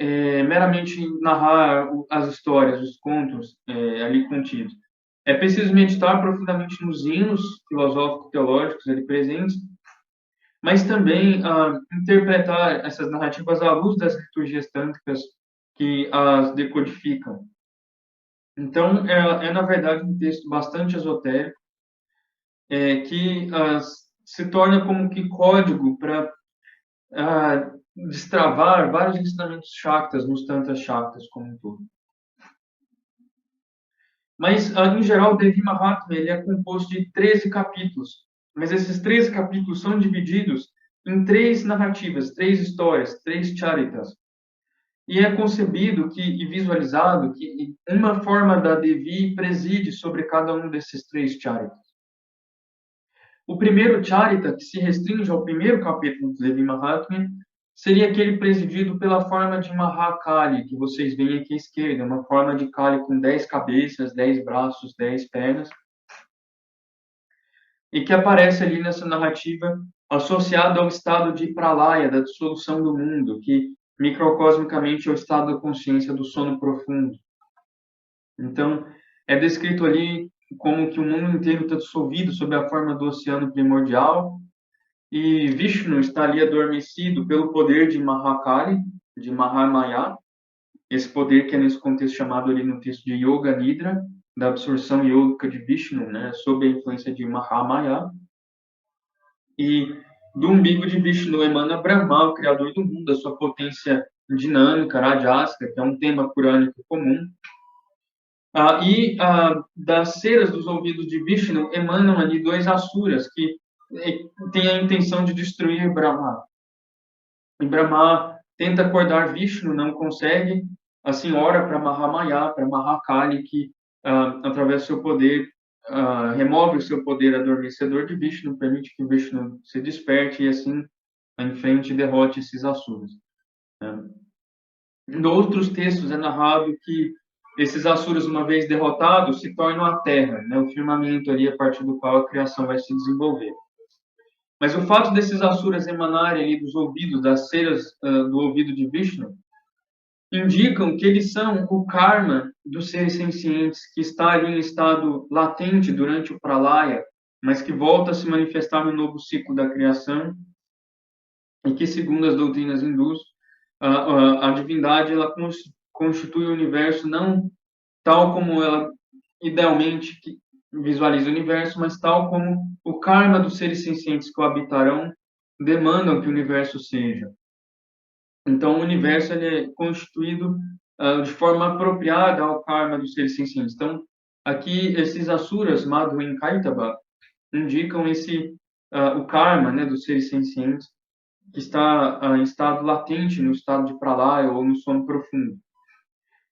[SPEAKER 1] meramente narrar as histórias, os contos ali contidos. É preciso meditar profundamente nos hinos filosófico-teológicos ali presentes, mas também interpretar essas narrativas à luz das liturgias tântricas que as decodificam. Então, na verdade, um texto bastante esotérico, que se torna como que código para destravar vários ensinamentos Shaktas nos Tantras Shaktas como um todo. Mas, em geral, o Devi Mahatmya ele é composto de 13 capítulos, mas esses 13 capítulos são divididos em 3 narrativas, 3 histórias, 3 charitas. E é concebido e visualizado que uma forma da Devi preside sobre cada um desses 3 charitas. O primeiro charita, que se restringe ao primeiro capítulo do Devi Mahatmya, seria aquele presidido pela forma de Mahakali, que vocês veem aqui à esquerda, uma forma de Kali com 10 cabeças, 10 braços, 10 pernas, e que aparece ali nessa narrativa associado ao estado de Pralaya, da dissolução do mundo, que microcosmicamente é o estado da consciência do sono profundo. Então, é descrito ali como que o mundo inteiro está dissolvido sob a forma do oceano primordial, e Vishnu está ali adormecido pelo poder de Mahakali, de Mahamaya, esse poder que é nesse contexto chamado ali no texto de Yoga Nidra, da absorção yogica de Vishnu, né, sob a influência de Mahamaya. E do umbigo de Vishnu emana Brahma, o criador do mundo, a sua potência dinâmica, rajástica, que é um tema purânico comum. Das ceras dos ouvidos de Vishnu emanam ali 2 asuras que têm a intenção de destruir Brahma. E Brahma tenta acordar Vishnu, não consegue, assim ora para Mahamaya, para Mahakali, que através do seu poder remove o seu poder adormecedor de Vishnu, permite que Vishnu se desperte e assim em frente derrote esses asuras. Em outros textos é narrado que esses asuras, uma vez derrotados, se tornam a terra, né, o firmamento ali a partir do qual a criação vai se desenvolver. Mas o fato desses asuras emanarem ali dos ouvidos, das ceras do ouvido de Vishnu, indicam que eles são o karma dos seres sencientes que está ali em estado latente durante o pralaya, mas que volta a se manifestar no novo ciclo da criação, e que, segundo as doutrinas hindus, a divindade ela constitui o universo não tal como ela idealmente visualiza o universo, mas tal como o karma dos seres sencientes que o habitarão demandam que o universo seja. Então, o universo ele é constituído de forma apropriada ao karma dos seres sencientes. Então, aqui, esses asuras, Madhu e Kaitaba, indicam o karma, né, dos seres sencientes, que está em estado latente, no estado de pralaya ou no sono profundo.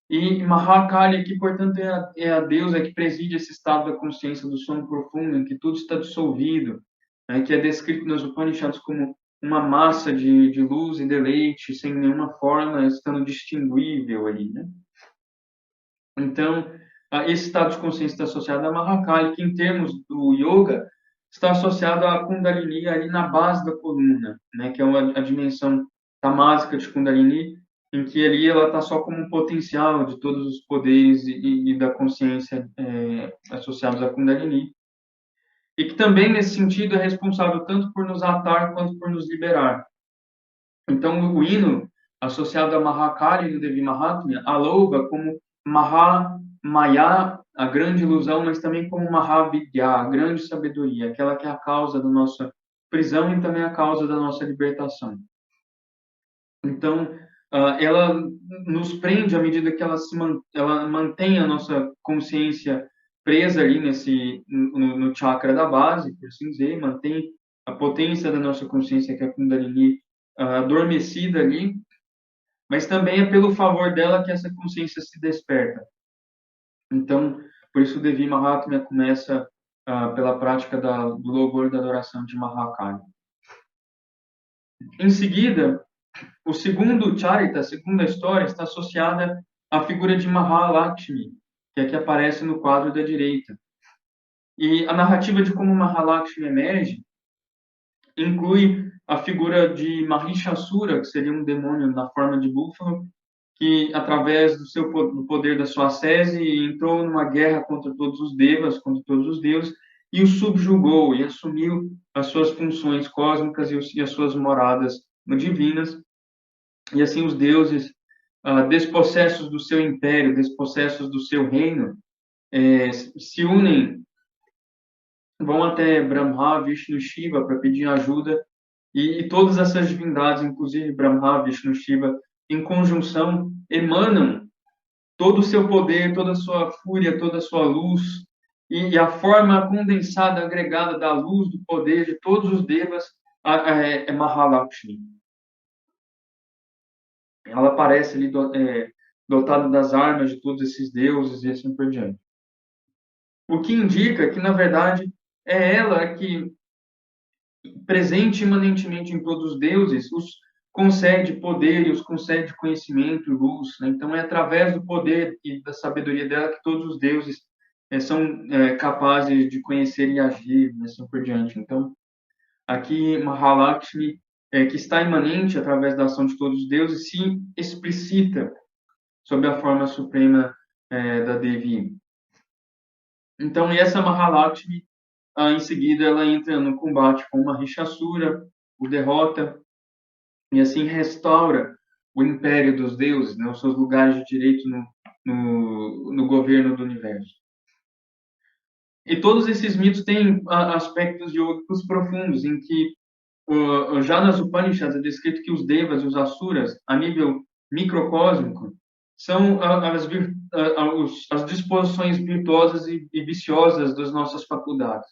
[SPEAKER 1] E Mahakali, que, portanto, é a deusa que preside esse estado da consciência do sono profundo, em que tudo está dissolvido, né, que é descrito nas Upanishads como uma massa de luz e deleite, sem nenhuma forma estando distinguível ali, né? Então, esse estado de consciência está associado a Mahakali, que em termos do yoga está associado à Kundalini ali na base da coluna, né, que é a dimensão tamásica de Kundalini, em que ali ela está só como um potencial de todos os poderes e da consciência associados à Kundalini, e que também, nesse sentido, é responsável tanto por nos atar quanto por nos liberar. Então, o hino associado a Mahakali no Devi Mahatmya a louva como Mahamaya, a grande ilusão, mas também como Mahavidya, a grande sabedoria, aquela que é a causa da nossa prisão e também a causa da nossa libertação. Então, ela nos prende à medida que ela mantém a nossa consciência presa ali no chakra da base, por assim dizer, mantém a potência da nossa consciência, que é a Kundalini, adormecida ali, mas também é pelo favor dela que essa consciência se desperta. Então, por isso o Devi Mahatmya começa pela prática do louvor da adoração de Mahakali. Em seguida, o segundo charita, a segunda história, está associada à figura de Mahalakshmi, que é que aparece no quadro da direita. E a narrativa de como Mahalakshmi emerge inclui a figura de Mahishasura, que seria um demônio na forma de búfalo, que, através do poder da sua sese, entrou numa guerra contra todos os devas, contra todos os deuses, e o subjugou e assumiu as suas funções cósmicas e as suas moradas divinas. E assim os deuses, despossessos do seu império, despossessos do seu reino, se unem, vão até Brahma, Vishnu e Shiva para pedir ajuda, e todas essas divindades, inclusive Brahma, Vishnu e Shiva, em conjunção, emanam todo o seu poder, toda a sua fúria, toda a sua luz, e a forma condensada, agregada da luz, do poder de todos os devas é Mahalakshmi. Ela aparece ali dotada das armas de todos esses deuses e assim por diante. O que indica que, na verdade, é ela que, presente imanentemente em todos os deuses, os concede poder e os concede conhecimento e luz. Né? Então, é através do poder e da sabedoria dela que todos os deuses são capazes de conhecer e agir, e assim por diante. Então, aqui, Mahalakshmi, que está imanente através da ação de todos os deuses, se explicita sob a forma suprema da Devi. Então, essa Mahalakshmi, em seguida, ela entra no combate com Mahishasura, o derrota, e assim restaura o império dos deuses, né, os seus lugares de direito no governo do universo. E todos esses mitos têm aspectos yogicos profundos, em que já nas Upanishads é descrito que os devas e os asuras, a nível microcósmico, são as disposições virtuosas e viciosas das nossas faculdades.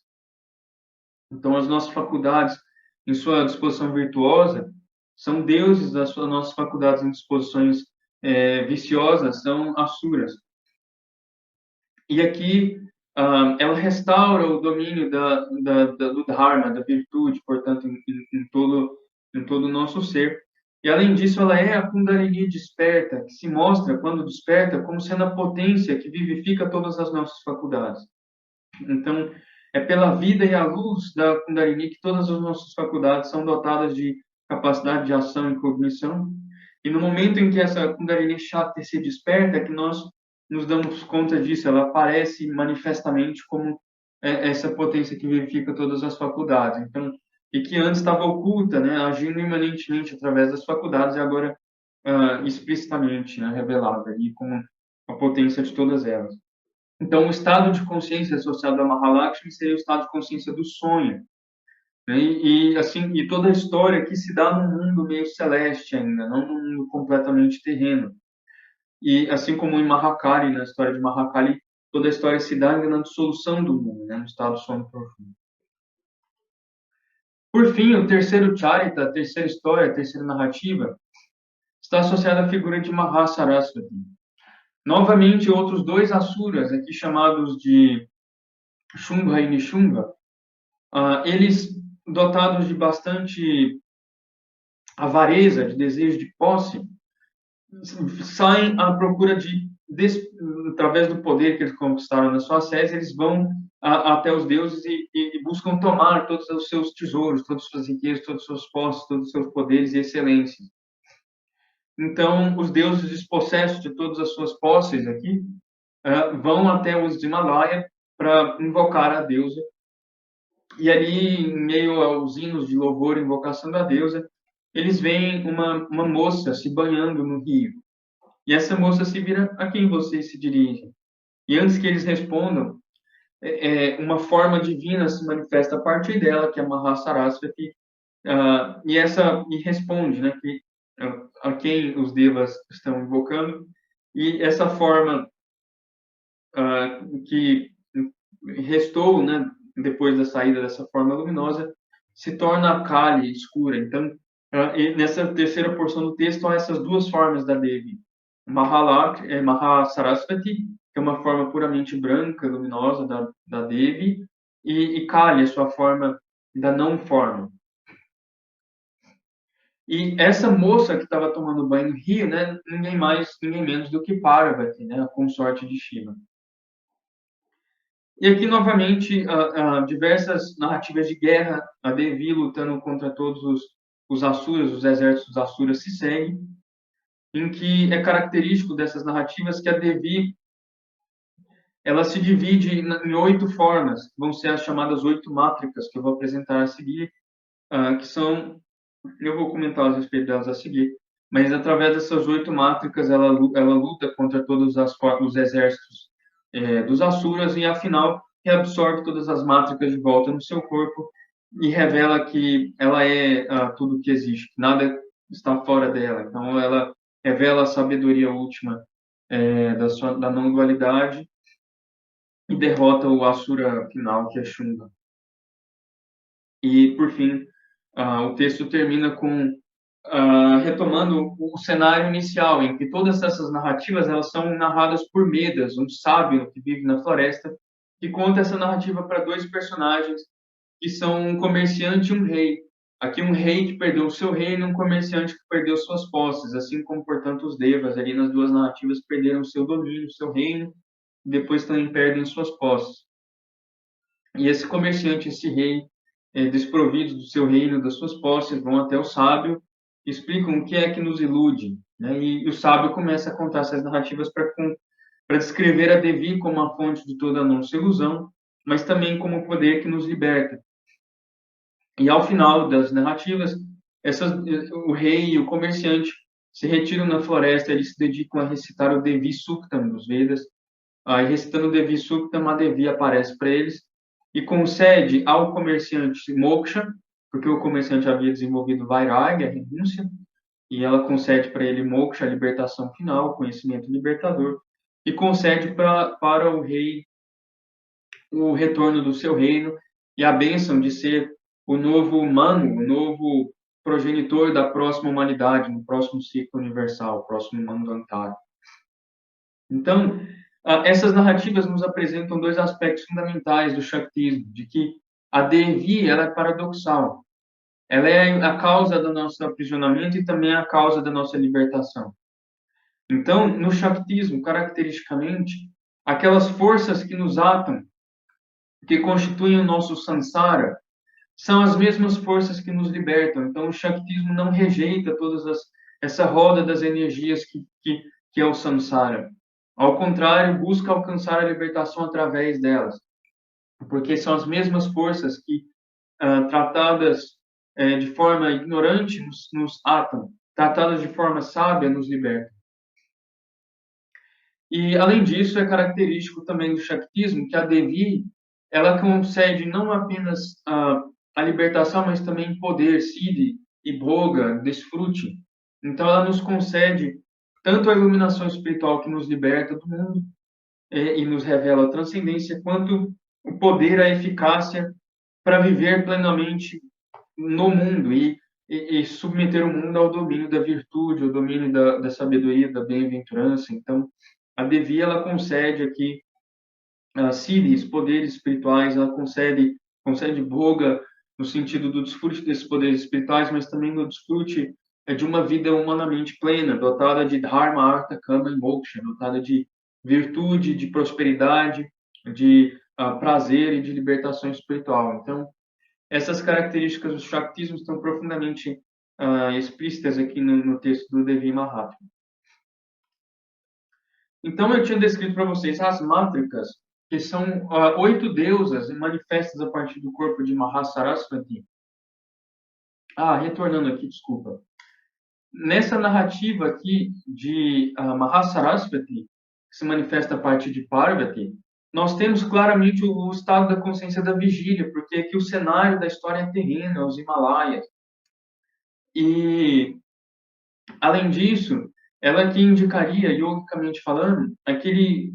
[SPEAKER 1] Então, as nossas faculdades, em sua disposição virtuosa, são deuses, as nossas faculdades em disposições viciosas são asuras. E aqui ela restaura o domínio do Dharma, da virtude, portanto, em todo o nosso ser. E, além disso, ela é a Kundalini desperta, que se mostra, quando desperta, como sendo a potência que vivifica todas as nossas faculdades. Então, é pela vida e a luz da Kundalini que todas as nossas faculdades são dotadas de capacidade de ação e cognição. E no momento em que essa Kundalini Shakti se desperta, é que nós nos damos conta disso. Ela aparece manifestamente como essa potência que vivifica todas as faculdades. Então, e que antes estava oculta, né, agindo imanentemente através das faculdades, e agora explicitamente, né, revelada ali como a potência de todas elas. Então, o estado de consciência associado a Mahalakshmi seria o estado de consciência do sonho. Né? Assim, e toda a história aqui se dá num mundo meio celeste ainda, não num mundo completamente terreno. E assim como em Mahakali, na história de Mahakali, toda a história se dá ainda na dissolução do mundo, né? No estado de sono profundo. Por fim, o terceiro charita, a terceira história, a terceira narrativa, está associada à figura de Mahasarasvati. Novamente, outros dois asuras, aqui chamados de Shumba e Nishumba, eles, dotados de bastante avareza, de desejo de posse, saem à procura através do poder que eles conquistaram nas suas sedes, eles vão até os deuses e buscam tomar todos os seus tesouros, todas as suas riquezas, todas as suas posses, todos os seus poderes e excelências. Então, os deuses despossessos de todas as suas posses aqui vão até os Himalaya para invocar a deusa. E ali, em meio aos hinos de louvor e invocação da deusa, eles veem uma moça se banhando no rio. E essa moça se vira a quem vocês se dirigem. E antes que eles respondam, uma forma divina se manifesta a partir dela, que é Mahasarasvati, e responde, né, que, a quem os devas estão invocando. E essa forma que restou, né, depois da saída dessa forma luminosa, se torna a Kali, escura. Então, nessa terceira porção do texto, há essas duas formas da Devi. Mahasarasvati, que é uma forma puramente branca, luminosa da Devi, e Kali, a sua forma da não forma. E essa moça que estava tomando banho no rio, né, ninguém mais, ninguém menos do que Parvati, né, a consorte de Shiva. E aqui, novamente, diversas narrativas de guerra, a Devi lutando contra todos os asuras, os exércitos dos asuras se seguem, em que é característico dessas narrativas que a Devi ela se divide em 8 formas, que vão ser as chamadas 8 mátricas, que eu vou apresentar a seguir, que são, eu vou comentar a respeito delas a seguir, mas através dessas 8 mátricas ela luta contra todos os exércitos dos asuras e, afinal, reabsorve todas as mátricas de volta no seu corpo e revela que ela é tudo que existe, que nada está fora dela. Então, ela revela a sabedoria última da não-dualidade e derrota o Asura final, que é Shunga. E, por fim, o texto termina com retomando o cenário inicial, em que todas essas narrativas elas são narradas por Medas, um sábio que vive na floresta, que conta essa narrativa para dois personagens que são um comerciante e um rei. Aqui um rei que perdeu o seu reino e um comerciante que perdeu suas posses, assim como, portanto, os devas ali nas duas narrativas perderam o seu domínio, o seu reino, e depois também perdem suas posses. E esse comerciante, esse rei, desprovido do seu reino, das suas posses, vão até o sábio, explicam o que é que nos ilude, né? E o sábio começa a contar essas narrativas para descrever a Devi como a fonte de toda a nossa ilusão, mas também como o poder que nos liberta. E ao final das narrativas, o rei e o comerciante se retiram na floresta, eles se dedicam a recitar o Devi Suktam dos Vedas. Aí, recitando o Devi Suktam, a Devi aparece para eles e concede ao comerciante moksha, porque o comerciante havia desenvolvido vairagya, a renúncia, e ela concede para ele moksha, a libertação final, conhecimento libertador, e concede para o rei o retorno do seu reino e a bênção de ser o novo humano, o novo progenitor da próxima humanidade, no próximo ciclo universal, o próximo Manvantara. Então, essas narrativas nos apresentam dois aspectos fundamentais do Shaktismo, de que a Devi ela é paradoxal. Ela é a causa do nosso aprisionamento e também a causa da nossa libertação. Então, no Shaktismo, caracteristicamente, aquelas forças que nos atam, que constituem o nosso samsara, são as mesmas forças que nos libertam. Então, o Shaktismo não rejeita essa roda das energias que é o samsara. Ao contrário, busca alcançar a libertação através delas, porque são as mesmas forças que, tratadas de forma ignorante, nos atam, tratadas de forma sábia, nos libertam. E, além disso, é característico também do Shaktismo que a Devi ela concede não apenas a libertação, mas também poder, siddhi e bhoga, desfrute. Então, ela nos concede tanto a iluminação espiritual que nos liberta do mundo e nos revela a transcendência, quanto o poder, a eficácia para viver plenamente no mundo e submeter o mundo ao domínio da virtude, ao domínio da sabedoria, da bem-aventurança. Então, a Devi ela concede aqui siddhis, poderes espirituais, ela concede bhoga no sentido do desfrute desses poderes espirituais, mas também do desfrute de uma vida humanamente plena, dotada de dharma, artha, kama e moksha, dotada de virtude, de prosperidade, de prazer e de libertação espiritual. Então, essas características do Shaktismo estão profundamente explícitas aqui no texto do Devi Mahatma. Então, eu tinha descrito para vocês as mátricas, que são 8 deusas manifestas a partir do corpo de Mahasarasvati. Retornando aqui, desculpa. Nessa narrativa aqui de Mahasarasvati, que se manifesta a partir de Parvati, nós temos claramente o estado da consciência da vigília, porque aqui o cenário da história é terreno, é os Himalaias. E, além disso, ela que indicaria, yogicamente falando, aquele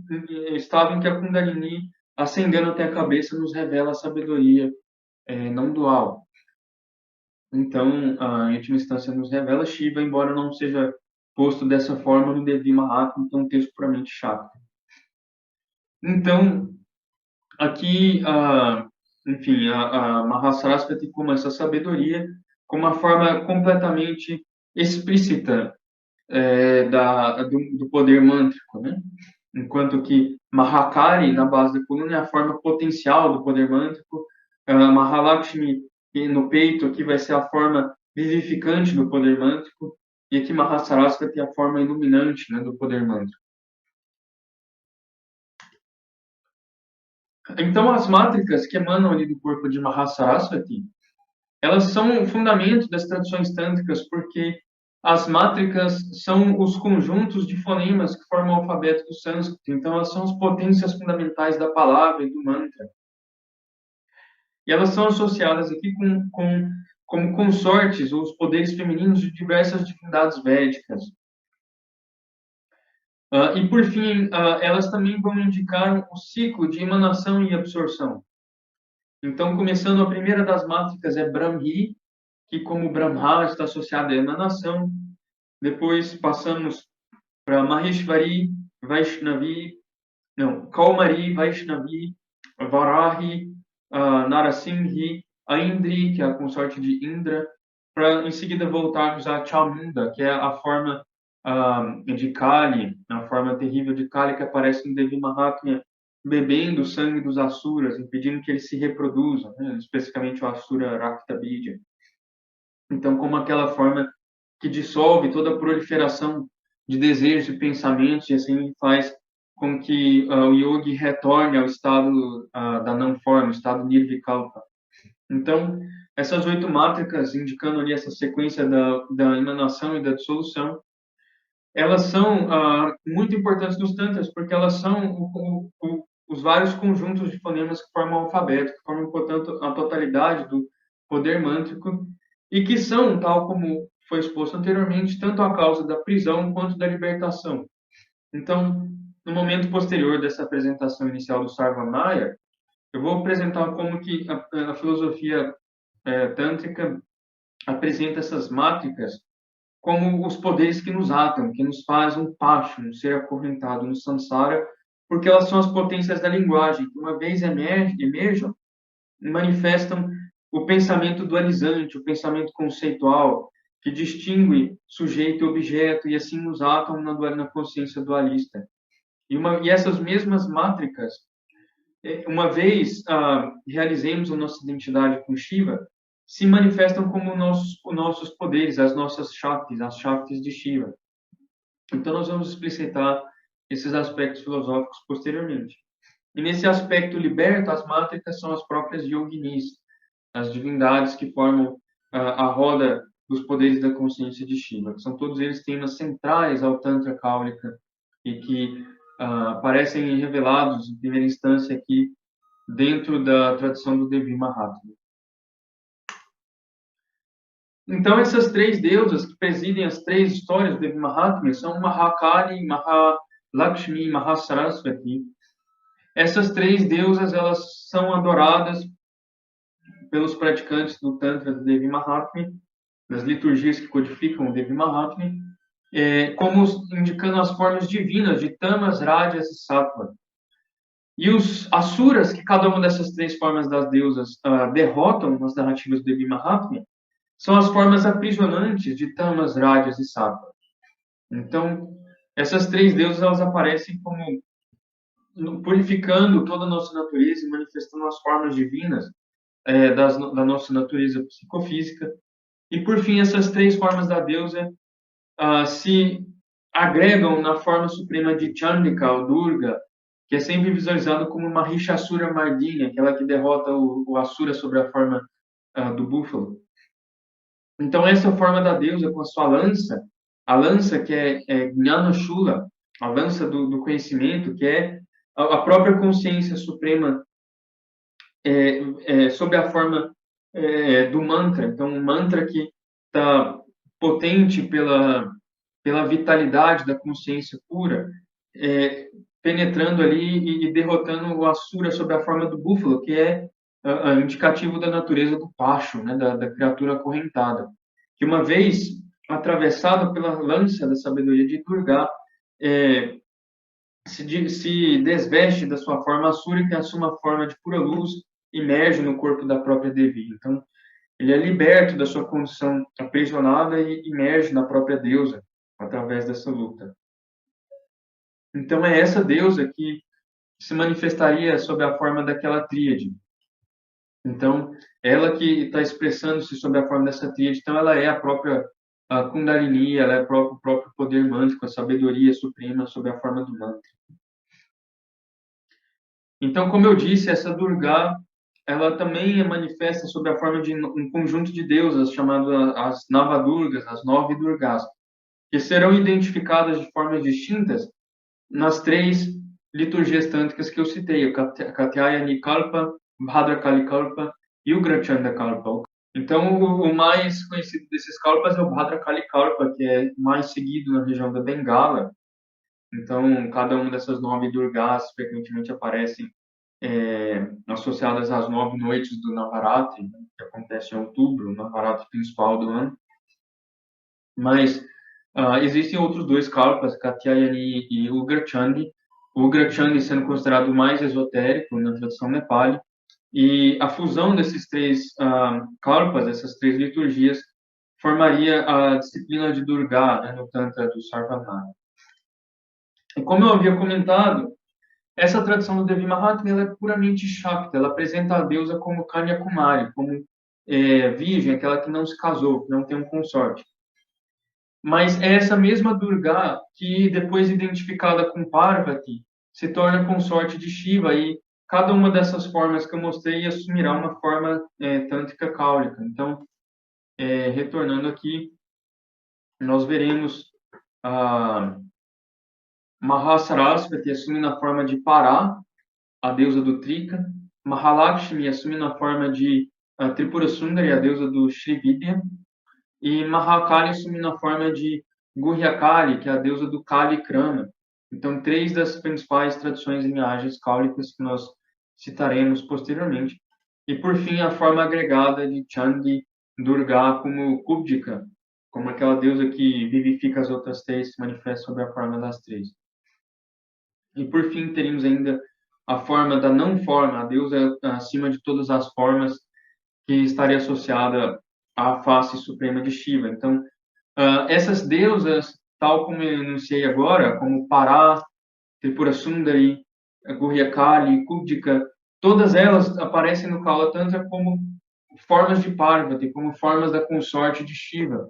[SPEAKER 1] estado em que a Kundalini, ascendendo até a cabeça, nos revela a sabedoria não dual. Então, em última instância, nos revela Shiva, embora não seja posto dessa forma no Devi Mahatma, que é um texto puramente Shakti. Então, aqui, enfim, a Mahasarasvati como essa sabedoria, como uma forma completamente explícita do poder mântrico, né? Enquanto que Mahakali, na base da coluna, é a forma potencial do poder mântrico. Mahalakshmi, no peito, aqui vai ser a forma vivificante do poder mântrico. E aqui Mahasarasvati é a forma iluminante, né, do poder mântrico. Então, as mátricas que emanam ali do corpo de Mahasarasvati, elas são o fundamento das tradições tântricas, porque as mátricas são os conjuntos de fonemas que formam o alfabeto do sânscrito. Então, elas são as potências fundamentais da palavra e do mantra. E elas são associadas aqui como consortes, ou os poderes femininos de diversas divindades védicas. E, por fim, elas também vão indicar o ciclo de emanação e absorção. Então, começando, a primeira das mátricas é Brahmi, que como Brahma está associado à emanação. Depois passamos para Maheshwari, Vaishnavi, não, Kaumari, Vaishnavi, Varahi, Narasimhi, a Indri, que é a consorte de Indra, para em seguida voltarmos a Chamunda, que é a forma de Kali, a forma terrível de Kali que aparece no Devi Mahatmya, bebendo o sangue dos Asuras, impedindo que eles se reproduzam, né? Especificamente o Asura Raktabidya. Então, como aquela forma que dissolve toda a proliferação de desejos e pensamentos e assim faz com que o yogi retorne ao estado da não forma, o estado nirvikalpa. Então, essas 8 mátricas, indicando ali essa sequência da emanação e da dissolução, elas são muito importantes nos tantras, porque elas são os vários conjuntos de fonemas que formam o alfabeto, que formam, portanto, a totalidade do poder mântrico, e que são, tal como foi exposto anteriormente, tanto a causa da prisão quanto da libertação. Então, no momento posterior dessa apresentação inicial do Sarvamaya, eu vou apresentar como que a filosofia tântrica apresenta essas mátricas como os poderes que nos atam, que nos fazem um pacho, um ser acorrentado no samsara, porque elas são as potências da linguagem, que uma vez emerjam, manifestam o pensamento dualizante, o pensamento conceitual, que distingue sujeito e objeto, e assim nos atam na consciência dualista. E essas mesmas mátricas, uma vez realizemos a nossa identidade com Shiva, se manifestam como nossos poderes, as nossas Shaktis, as Shaktis de Shiva. Então, nós vamos explicitar esses aspectos filosóficos posteriormente. E nesse aspecto liberto, as mátricas são as próprias yoginis, as divindades que formam a roda dos poderes da consciência de Shiva, que são todos eles temas centrais ao Tantra Kaulika e que aparecem revelados, em primeira instância, aqui dentro da tradição do Devi Mahatmya. Então, essas 3 deusas que presidem as 3 histórias do Devi Mahatmya são Mahakali, Mahalakshmi e Mahasarasvati. Essas 3 deusas, elas são adoradas pelos praticantes do Tantra do Devi Mahatmya, das liturgias que codificam o Devi Mahatmya, como indicando as formas divinas de Tamas, Rajas e Sattva. E os Asuras, que cada uma dessas 3 formas das deusas derrotam nas narrativas do Devi Mahatmya, são as formas aprisionantes de Tamas, Rajas e Sattva. Então, essas 3 deusas, elas aparecem como purificando toda a nossa natureza e manifestando as formas divinas da nossa natureza psicofísica. E, por fim, essas 3 formas da deusa se agregam na forma suprema de Chandika, ou Durga, que é sempre visualizado como uma Mahishasura Mardini, aquela que derrota o Asura sobre a forma do búfalo. Então, essa forma da deusa com a sua lança, a lança que é Jnana Shula, a lança do conhecimento, que é a própria consciência suprema sob a forma do mantra. Então, um mantra que está potente pela vitalidade da consciência pura, penetrando ali e derrotando o Asura sob a forma do búfalo, que é indicativo da natureza do pacho, né, da criatura acorrentada, que uma vez atravessado pela lança da sabedoria de Durga, se desveste da sua forma assúrica e assume a forma de pura luz, emerge no corpo da própria Devi. Então, ele é liberto da sua condição aprisionada e emerge na própria deusa através dessa luta. Então, é essa deusa que se manifestaria sob a forma daquela tríade. Então, ela que está expressando-se sob a forma dessa tríade, então ela é a própria Kundalini, ela é o próprio poder mântrico, a sabedoria suprema sob a forma do mantra. Então, como eu disse, essa Durga, ela também é manifesta sob a forma de um conjunto de deusas chamado as Navadurgas, as 9 Durgas, que serão identificadas de formas distintas nas 3 liturgias tântricas que eu citei, o Katyayani Kalpa, Bhadrakali Kalpa e o Grachanda Kalpa. Então, o mais conhecido desses Kalpas é o Bhadrakali Kalpa, que é mais seguido na região da Bengala. Então, cada uma dessas 9 Durgas frequentemente aparecem associadas às 9 noites do Navaratri, né, que acontece em outubro, o Navaratri principal do ano. Mas existem outros dois kalpas, Katyayani e Ugrachandi. O Ugrachandi sendo considerado o mais esotérico na tradição nepali. E a fusão desses três kalpas, essas três liturgias, formaria a disciplina de Durga, né, no Tantra do Sarvamaya. E como eu havia comentado, essa tradição do Devi Mahatmya ela é puramente Shakta, ela apresenta a deusa como Kanyakumari, como virgem, aquela que não se casou, que não tem um consorte. Mas é essa mesma Durga que, depois identificada com Parvati, se torna consorte de Shiva, e cada uma dessas formas que eu mostrei assumirá uma forma tântrica cáulica. Então, retornando aqui, nós veremos a Mahasarasvati assumindo a forma de Pará, a deusa do Trika, Mahalakshmi assumindo a forma de Tripura Sundari, a deusa do Srividya, e Mahakali assumindo a forma de Guhyakali, que é a deusa do Kali Krama. Então, três das principais tradições linhagens cáulicas que nós citaremos posteriormente. E, por fim, a forma agregada de Chandi Durga como Kubjika, como aquela deusa que vivifica as outras três, se manifesta sob a forma das três. E, por fim, teríamos ainda a forma da não forma, a deusa acima de todas as formas, que estaria associada à face suprema de Shiva. Então, essas deusas, tal como eu enunciei agora, como Pará, Tripura Sundari, Guhyakali, Kubjika, todas elas aparecem no Kaula Tantra como formas de Parvati, como formas da consorte de Shiva.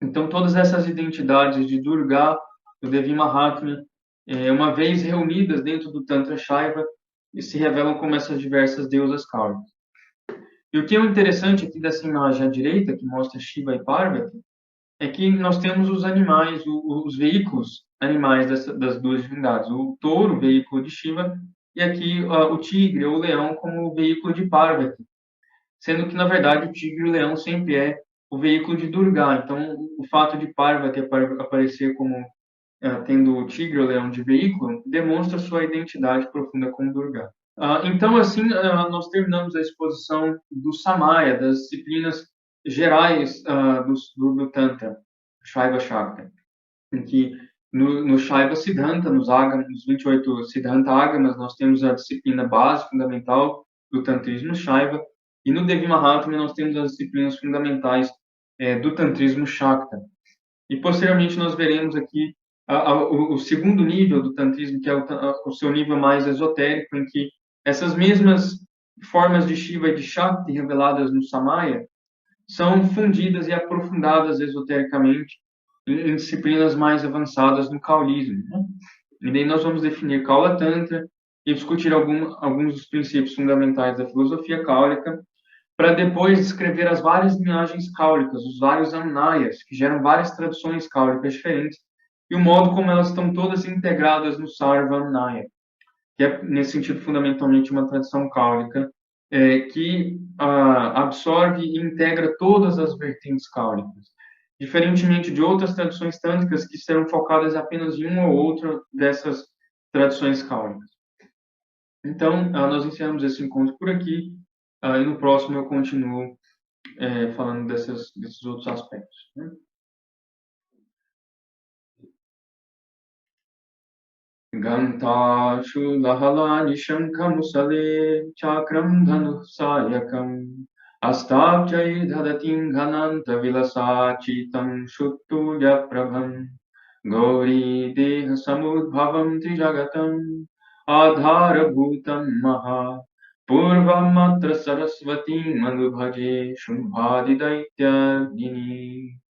[SPEAKER 1] Então, todas essas identidades de Durga, do Devi Mahatmya, uma vez reunidas dentro do Tantra Shaiva, se revelam como essas diversas deusas cáulicas. E o que é interessante aqui dessa imagem à direita, que mostra Shiva e Parvati, é que nós temos os animais, os veículos animais das duas divindades. O touro, veículo de Shiva, e aqui o tigre ou o leão como veículo de Parvati. Sendo que, na verdade, o tigre e o leão sempre é o veículo de Durga. Então, o fato de Parvati aparecer como tendo o tigre ou o leão de veículo, demonstra sua identidade profunda com Durga. Então, assim, nós terminamos a exposição do Samaya, das disciplinas gerais do Tantra, Shaiva Shakta, em que no Shaiva Siddhanta, nos 28 Siddhanta Agamas, nós temos a disciplina base, fundamental do Tantrismo Shaiva, e no Devi Mahatmya nós temos as disciplinas fundamentais do Tantrismo Shakta. E, posteriormente, nós veremos aqui o segundo nível do Tantrismo, que é o seu nível mais esotérico, em que essas mesmas formas de Shiva e de Shakti reveladas no Samaya são fundidas e aprofundadas esotericamente em disciplinas mais avançadas no Kaulismo, né? E daí nós vamos definir Kaula Tantra e discutir alguns dos princípios fundamentais da filosofia cáulica, para depois descrever as várias linhagens cáulicas, os vários amnayas, que geram várias tradições cáulicas diferentes, e o modo como elas estão todas integradas no Sarva Amnaya, que é, nesse sentido, fundamentalmente uma tradição cáulica, que absorve e integra todas as vertentes cáulicas, diferentemente de outras tradições tântricas que serão focadas apenas em uma ou outra dessas tradições cáulicas. Então, nós encerramos esse encontro por aqui, e no próximo eu continuo falando desses outros aspectos, né? Gantashu lahalani shankhamusale chakram dhanu sayakam astabjai dhadatim ghananta vilasa chitam shuttulya prabham gauri deha samudbhavam trijagatam adhara bhutam maha purvamatra saraswati manubhaje shumbhadi daitya dini